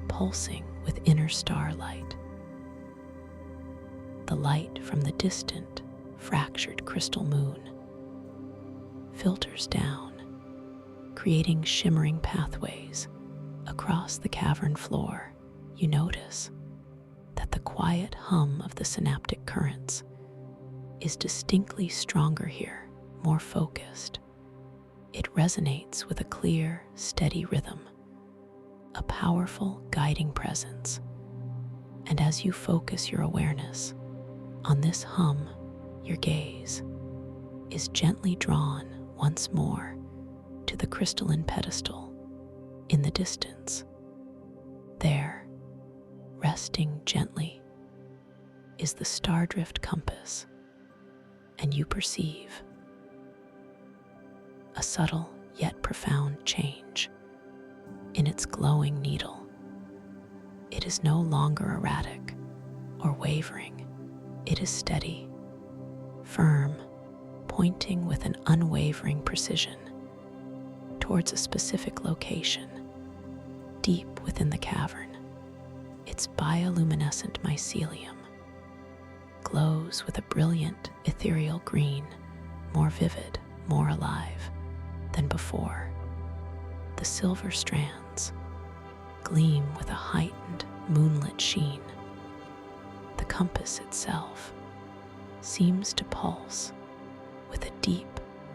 pulsing with inner starlight. The light from the distant, fractured crystal moon filters down, creating shimmering pathways across the cavern floor. You notice that the quiet hum of the synaptic currents is distinctly stronger here, more focused. It resonates with a clear, steady rhythm, a powerful guiding presence. And as you focus your awareness on this hum, your gaze is gently drawn once more to the crystalline pedestal in the distance. There, resting gently, is the Stardrift compass, and you perceive a subtle yet profound change in its glowing needle. It is no longer erratic or wavering. It is steady, firm, pointing with an unwavering precision towards a specific location deep within the cavern. Its bioluminescent mycelium glows with a brilliant ethereal green, more vivid, more alive than before. The silver strands gleam with a heightened moonlit sheen. The compass itself seems to pulse with a deep,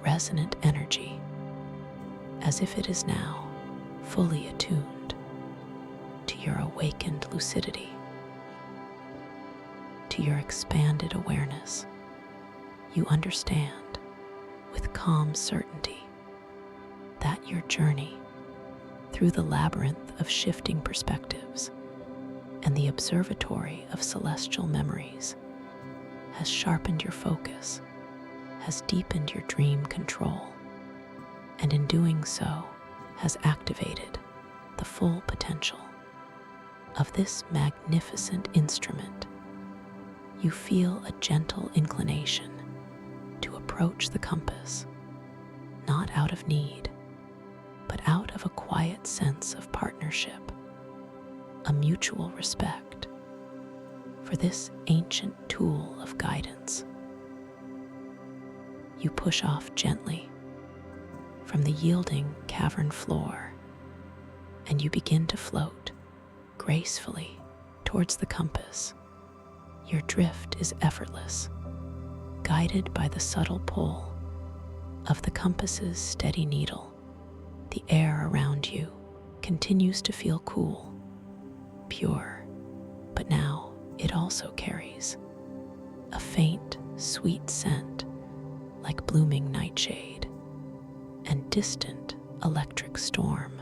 resonant energy, as if it is now fully attuned to your awakened lucidity, to your expanded awareness. You understand with calm certainty that your journey through the labyrinth of shifting perspectives and the observatory of celestial memories has sharpened your focus, has deepened your dream control, and in doing so has activated the full potential of this magnificent instrument. You feel a gentle inclination to approach the compass, not out of need, but out of a quiet sense of partnership, a mutual respect for this ancient tool of guidance. You push off gently from the yielding cavern floor, and you begin to float gracefully towards the compass. Your drift is effortless, guided by the subtle pull of the compass's steady needle. The air around you continues to feel cool, pure, but now it also carries a faint, sweet scent like blooming nightshade and distant electric storm,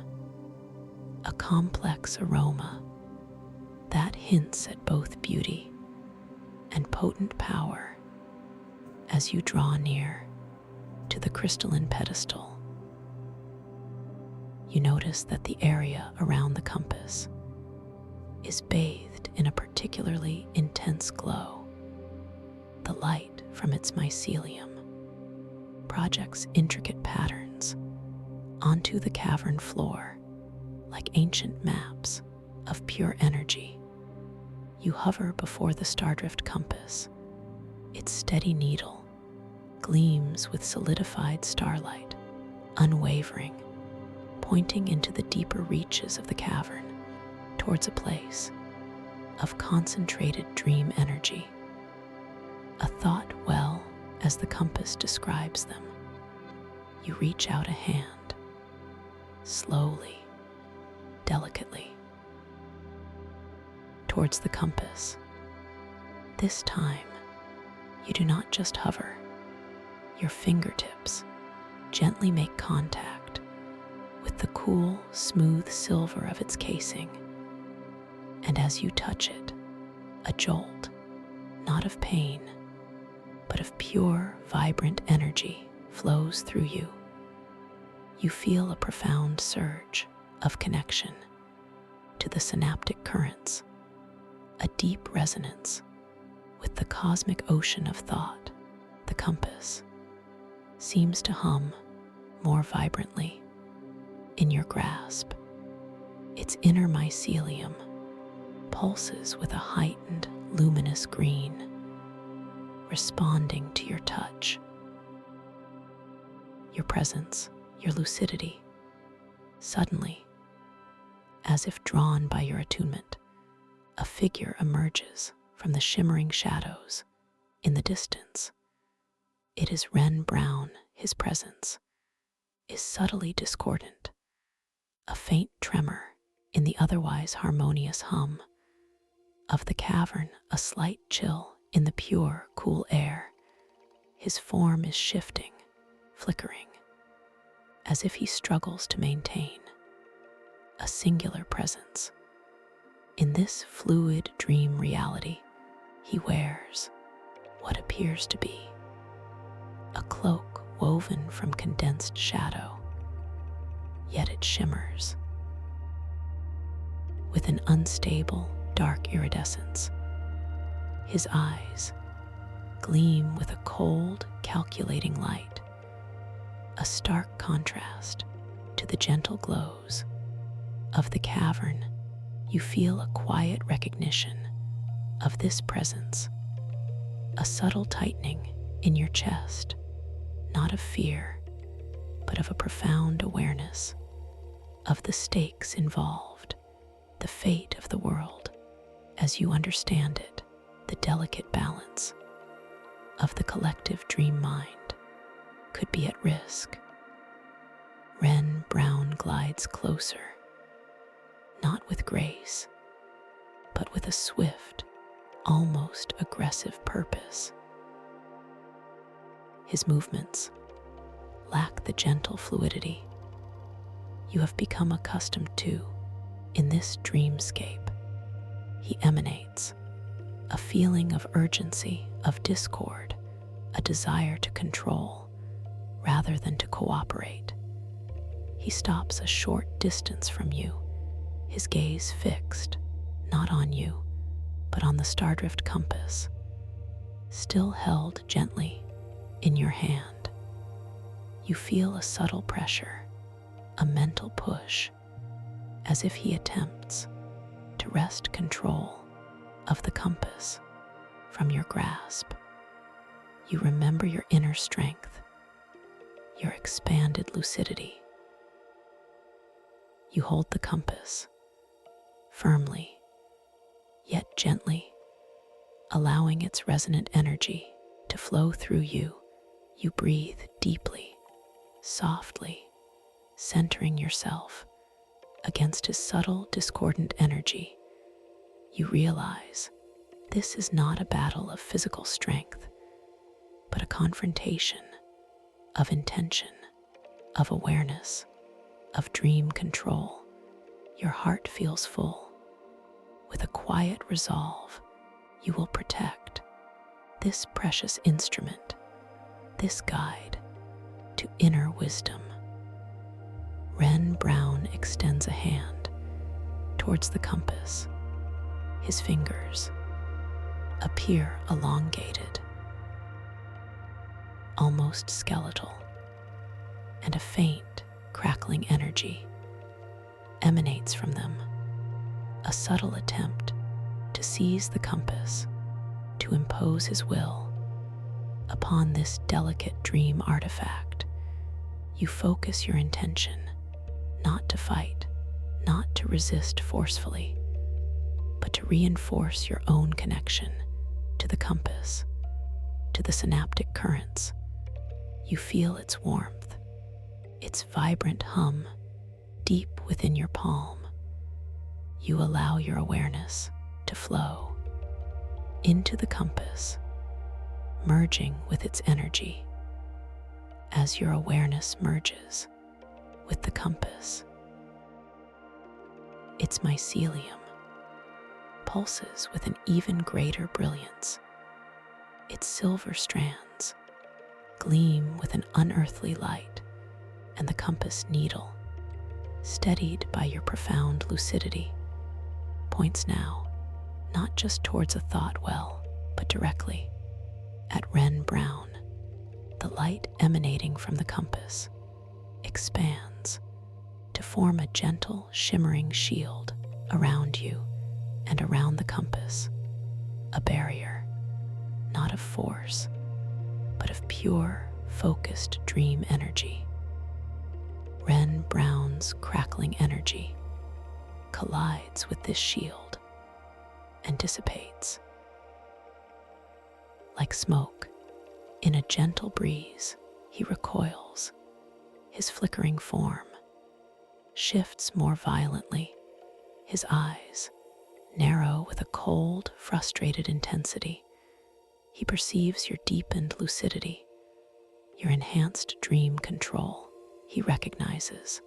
a complex aroma that hints at both beauty and potent power. As you draw near to the crystalline pedestal, you notice that the area around the compass is bathed in a particularly intense glow. The light from its mycelium projects intricate patterns onto the cavern floor like ancient maps of pure energy. You hover before the stardrift compass. Its steady needle gleams with solidified starlight, unwavering, pointing into the deeper reaches of the cavern towards a place of concentrated dream energy. A thought well as the compass describes them. You reach out a hand, slowly, delicately, towards the compass. This time, you do not just hover. Your fingertips gently make contact with the cool, smooth silver of its casing. And as you touch it, a jolt, not of pain, but of pure, vibrant energy flows through you. You feel a profound surge of connection to the synaptic currents, a deep resonance with the cosmic ocean of thought. The compass seems to hum more vibrantly in your grasp. Its inner mycelium pulses with a heightened, luminous green, responding to your touch, your presence, your lucidity. Suddenly, as if drawn by your attunement, a figure emerges from the shimmering shadows in the distance. It is Wren Brown. His presence is subtly discordant, a faint tremor in the otherwise harmonious hum of the cavern, a slight chill in the pure, cool air. His form is shifting, flickering, as if he struggles to maintain a singular presence. In this fluid dream reality, he wears what appears to be a cloak woven from condensed shadow, yet it shimmers with an unstable, dark iridescence. His eyes gleam with a cold, calculating light, a stark contrast to the gentle glows of the cavern. You feel a quiet recognition of this presence, a subtle tightening in your chest, not of fear, but of a profound awareness of the stakes involved, the fate of the world as you understand it. The delicate balance of the collective dream mind could be at risk. Wren Brown glides closer, not with grace, but with a swift, almost aggressive purpose. His movements lack the gentle fluidity you have become accustomed to in this dreamscape. He emanates a feeling of urgency, of discord, a desire to control rather than to cooperate. He stops a short distance from you, his gaze fixed, not on you, but on the stardrift compass, still held gently in your hand. You feel a subtle pressure, a mental push, as if he attempts to wrest control of the compass from your grasp. You remember your inner strength, your expanded lucidity. You hold the compass firmly, yet gently, allowing its resonant energy to flow through you. You breathe deeply, softly, centering yourself against his subtle, discordant energy. You realize this is not a battle of physical strength, but a confrontation of intention, of awareness, of dream control. Your heart feels full with a quiet resolve. You will protect this precious instrument, this guide to inner wisdom. Wren Brown extends a hand towards the compass. His fingers appear elongated, almost skeletal, and a faint, crackling energy emanates from them, a subtle attempt to seize the compass, to impose his will upon this delicate dream artifact. You focus your intention not to fight, not to resist forcefully, but to reinforce your own connection to the compass, to the synaptic currents. You feel its warmth, its vibrant hum deep within your palm. You allow your awareness to flow into the compass, merging with its energy. As your awareness merges with the compass, its mycelium pulses with an even greater brilliance. Its silver strands gleam with an unearthly light, and the compass needle, steadied by your profound lucidity, points now not just towards a thought well, but directly at Wren Brown. The light emanating from the compass expands to form a gentle, shimmering shield around you and around the compass, a barrier, not of force, but of pure, focused dream energy. Wren Brown's crackling energy collides with this shield and dissipates. Like smoke in a gentle breeze, he recoils. His flickering form shifts more violently. His eyes narrow with a cold, frustrated intensity. He perceives your deepened lucidity, your enhanced dream control. He recognizes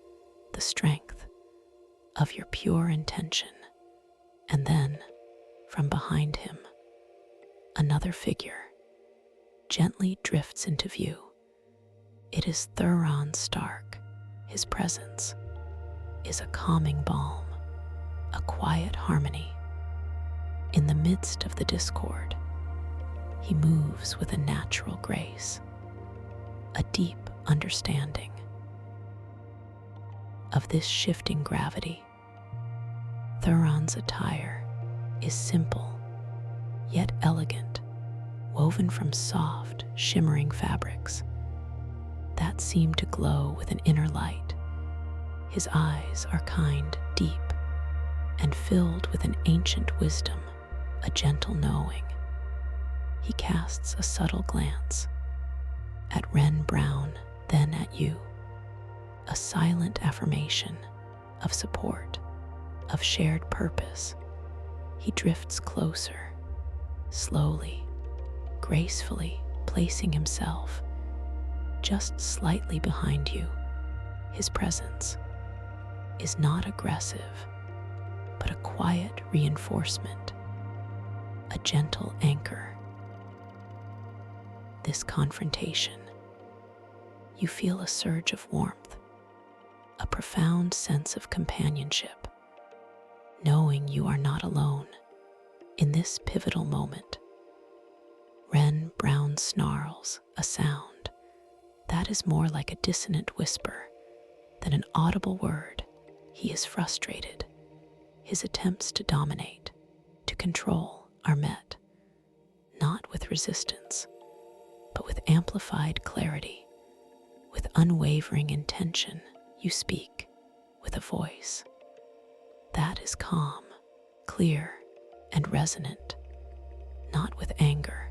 the strength of your pure intention. And then, from behind him, another figure gently drifts into view. It is Thuron Stark. His presence is a calming balm, a quiet harmony. In the midst of the discord, he moves with a natural grace, a deep understanding of this shifting gravity. Thuron's attire is simple, yet elegant, woven from soft, shimmering fabrics that seem to glow with an inner light. His eyes are kind, deep, and filled with an ancient wisdom, a gentle knowing. He casts a subtle glance at Wren Brown, then at you, a silent affirmation of support, of shared purpose. He drifts closer, slowly, gracefully, placing himself just slightly behind you. His presence is not aggressive, but a quiet reinforcement, a gentle anchor. This confrontation, you feel a surge of warmth, a profound sense of companionship, knowing you are not alone in this pivotal moment. Wren Brown snarls, a sound that is more like a dissonant whisper than an audible word. He is frustrated. His attempts to dominate, to control, are met, not with resistance, but with amplified clarity. With unwavering intention, you speak with a voice that is calm, clear, and resonant, not with anger,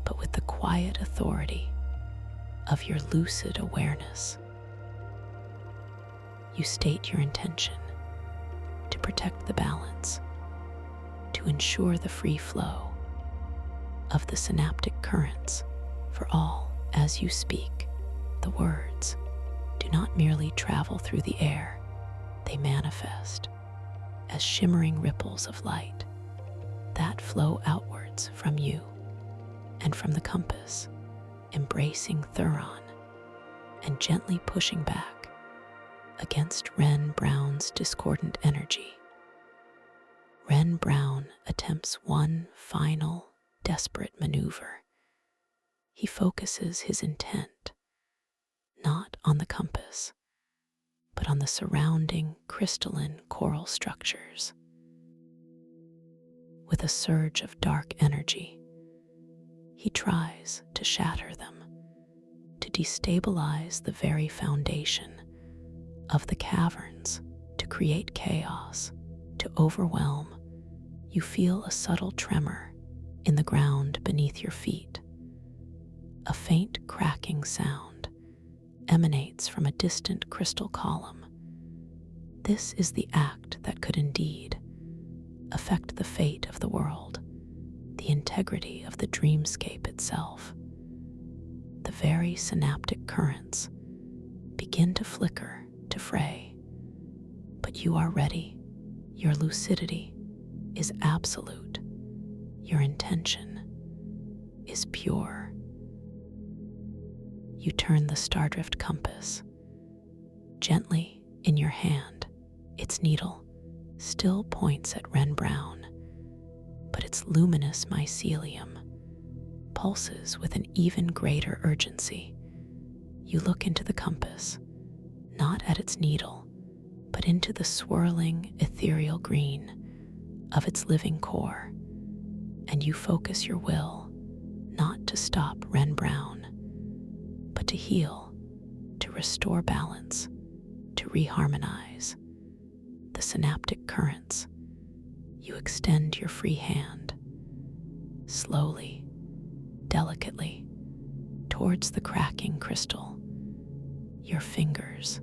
but with the quiet authority of your lucid awareness. You state your intention to protect the balance, to ensure the free flow of the synaptic currents for all. As you speak, the words do not merely travel through the air, they manifest as shimmering ripples of light that flow outwards from you and from the compass, embracing Thuron and gently pushing back against Wren Brown's discordant energy. Wren Brown attempts one final, desperate maneuver. he focuses his intent not on the compass, but on the surrounding crystalline coral structures. With a surge of dark energy, he tries to shatter them, to destabilize the very foundation of the caverns, to create chaos, to overwhelm. You feel a subtle tremor in the ground beneath your feet. A faint cracking sound emanates from a distant crystal column. This is the act that could indeed affect the fate of the world, the integrity of the dreamscape itself. The very synaptic currents begin to flicker, to fray. But you are ready. Your lucidity is absolute. Your intention is pure. You turn the stardrift compass gently in your hand. Its needle still points at Wren Brown, but its luminous mycelium pulses with an even greater urgency. You look into the compass, not at its needle, but into the swirling ethereal green of its living core, and you focus your will not to stop Wren Brown, but to heal, to restore balance, to reharmonize the synaptic currents. You extend your free hand, slowly, delicately, towards the cracking crystal. Your fingers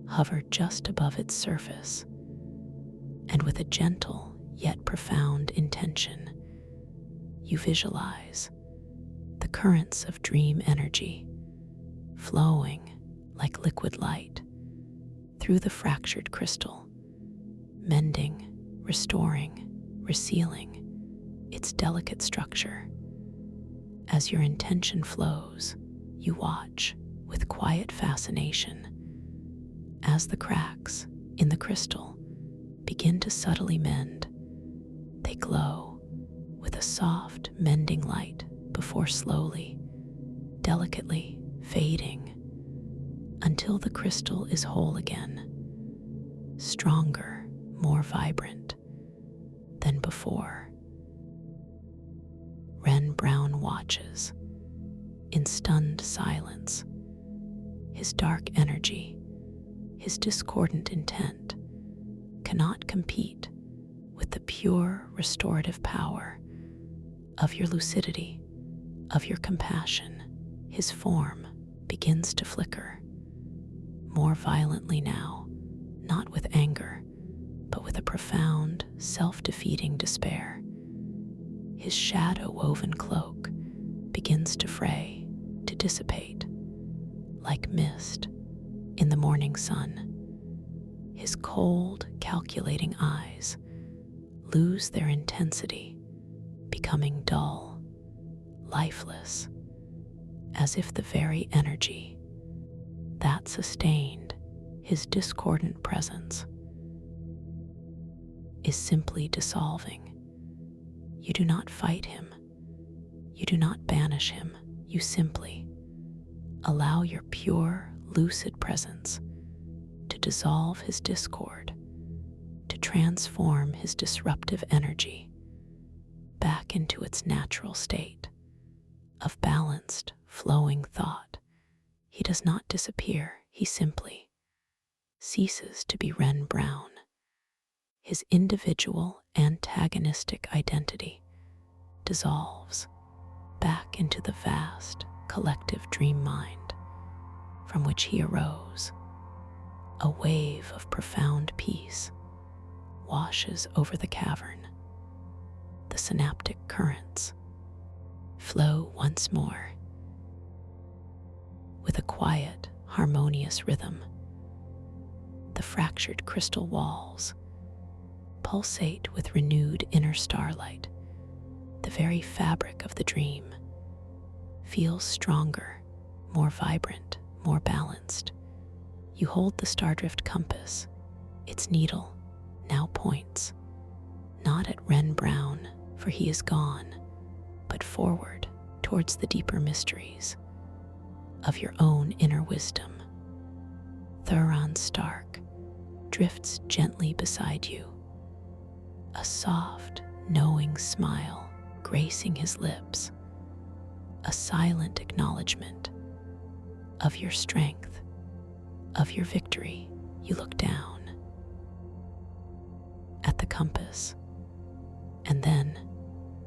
hover just above its surface, and with a gentle yet profound intention, you visualize the currents of dream energy flowing like liquid light through the fractured crystal, mending, restoring, resealing its delicate structure. As your intention flows, you watch with quiet fascination as the cracks in the crystal begin to subtly mend. They glow with a soft, mending light before slowly, delicately fading until the crystal is whole again, stronger, more vibrant than before. Wren Brown watches in stunned silence. His dark energy, his discordant intent, cannot compete with the pure restorative power of your lucidity, of your compassion. His form begins to flicker, more violently now, not with anger, but with a profound, self-defeating despair. His shadow-woven cloak begins to fray, to dissipate, like mist in the morning sun. His cold, calculating eyes lose their intensity, becoming dull, lifeless, as if the very energy that sustained his discordant presence is simply dissolving. You do not fight him. You do not banish him. You simply allow your pure, lucid presence to dissolve his discord, to transform his disruptive energy back into its natural state of balanced, flowing thought. He does not disappear. He simply ceases to be Wren Brown. His individual antagonistic identity dissolves back into the vast collective dream mind from which he arose. A wave of profound peace washes over the cavern. The synaptic currents flow once more with a quiet, harmonious rhythm. The fractured crystal walls pulsate with renewed inner starlight. The very fabric of the dream feels stronger, more vibrant, more balanced. You hold the stardrift compass. Its needle now points not at Wren Brown, for he is gone, but forward towards the deeper mysteries of your own inner wisdom. Thuron Stark drifts gently beside you, a soft, knowing smile gracing his lips, a silent acknowledgement of your strength, of your victory. You look down at the compass, and then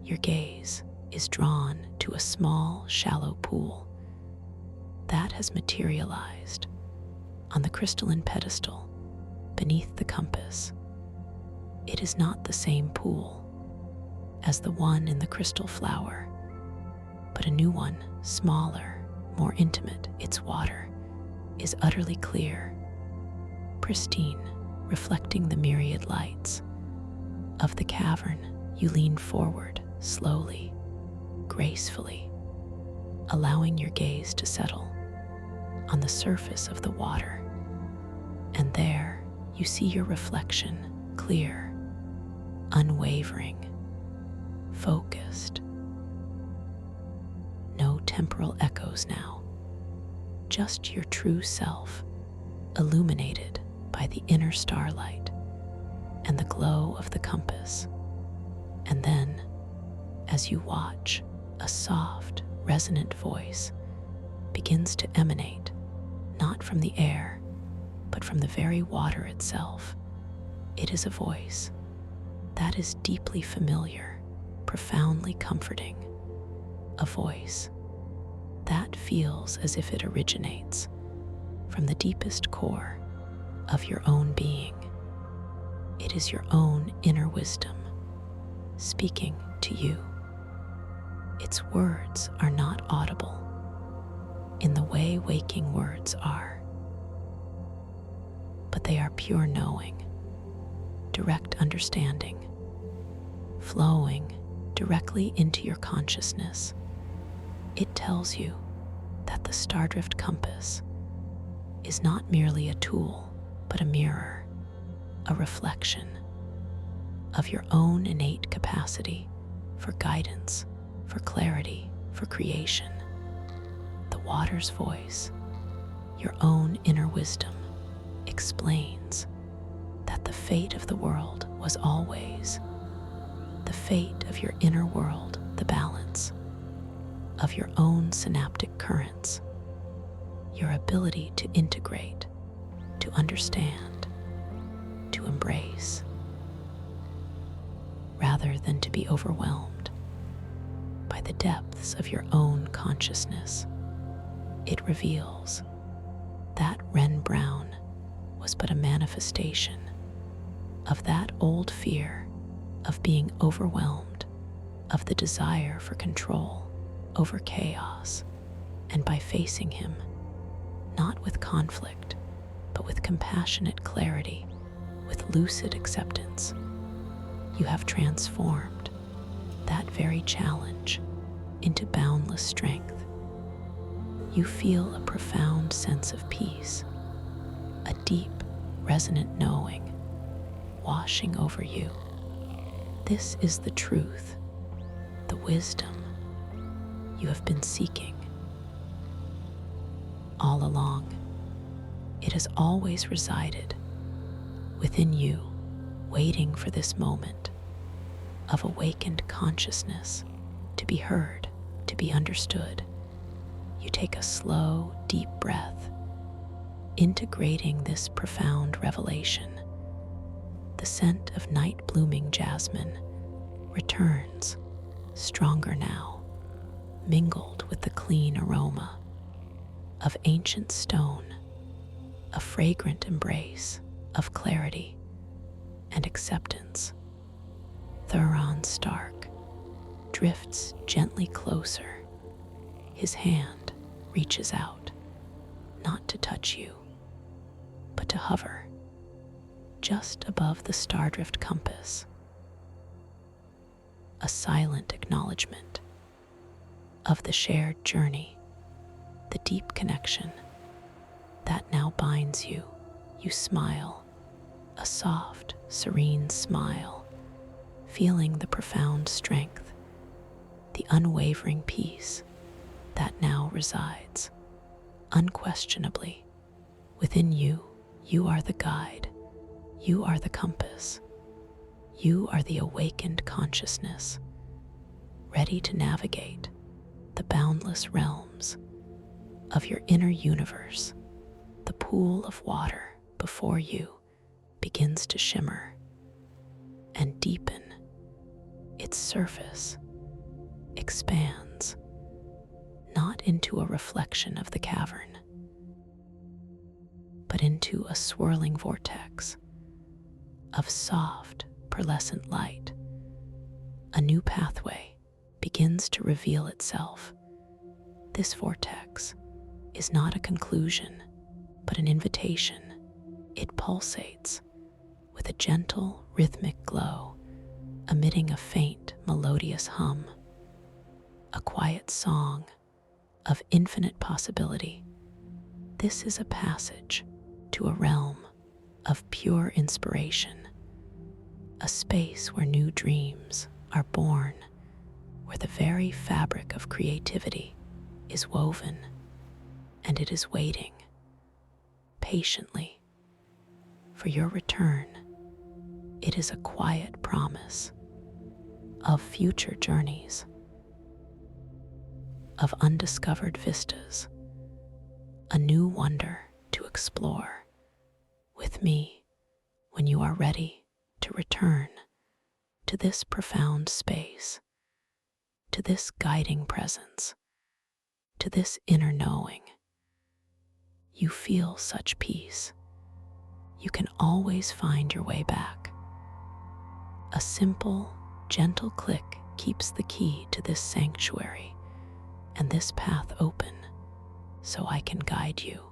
your gaze is drawn to a small, shallow pool that has materialized on the crystalline pedestal beneath the compass. It is not the same pool as the one in the crystal flower, but a new one, smaller, more intimate. Its water is utterly clear, pristine, reflecting the myriad lights of the cavern. You lean forward, slowly, gracefully, allowing your gaze to settle on the surface of the water. And there you see your reflection, clear, unwavering, focused. No temporal echoes now, just your true self, illuminated by the inner starlight and the glow of the compass. And then, as you watch, a soft, resonant voice begins to emanate, not from the air, but from the very water itself. It is a voice that is deeply familiar, profoundly comforting, a voice that feels as if it originates from the deepest core of your own being. It is your own inner wisdom speaking to you. Its words are not audible in the way waking words are, but they are pure knowing, direct understanding, flowing directly into your consciousness. It tells you that the Stardrift compass is not merely a tool, but a mirror, a reflection of your own innate capacity for guidance, for clarity, for creation. The water's voice, your own inner wisdom, explains that the fate of the world was always the fate of your inner world, the balance of your own synaptic currents, your ability to integrate, to understand, to embrace, rather than to be overwhelmed by the depths of your own consciousness. It reveals that Wren Brown was but a manifestation of that old fear of being overwhelmed, of the desire for control over chaos, and by facing him, not with conflict, but with compassionate clarity, with lucid acceptance, you have transformed that very challenge into boundless strength. You feel a profound sense of peace, a deep, resonant knowing washing over you. This is the truth, the wisdom you have been seeking all along. It has always resided within you, waiting for this moment of awakened consciousness to be heard, to be understood. You take a slow, deep breath, integrating this profound revelation. The scent of night-blooming jasmine returns, stronger now, mingled with the clean aroma of ancient stone, a fragrant embrace of clarity and acceptance. Thuron Stark drifts gently closer. His hand reaches out, not to touch you, but to hover just above the Stardrift compass. A silent acknowledgement of the shared journey, the deep connection that now binds you. You smile, a soft, serene smile, feeling the profound strength, the unwavering peace that now resides. Unquestionably, within you, you are the guide, you are the compass, you are the awakened consciousness, ready to navigate the boundless realms of your inner universe. The pool of water before you begins to shimmer and deepen. Its surface expands, not into a reflection of the cavern, but into a swirling vortex of soft, pearlescent light. A new pathway begins to reveal itself. This vortex is not a conclusion, but an invitation. It pulsates with a gentle, rhythmic glow, emitting a faint, melodious hum, a quiet song of infinite possibility. This is a passage to a realm of pure inspiration, a space where new dreams are born, where the very fabric of creativity is woven, and it is waiting patiently for your return. It is a quiet promise of future journeys, of undiscovered vistas, a new wonder to explore with me when you are ready to return to this profound space, to this guiding presence, to this inner knowing. You feel such peace. You can always find your way back. A simple, gentle click keeps the key to this sanctuary and this path open so I can guide you.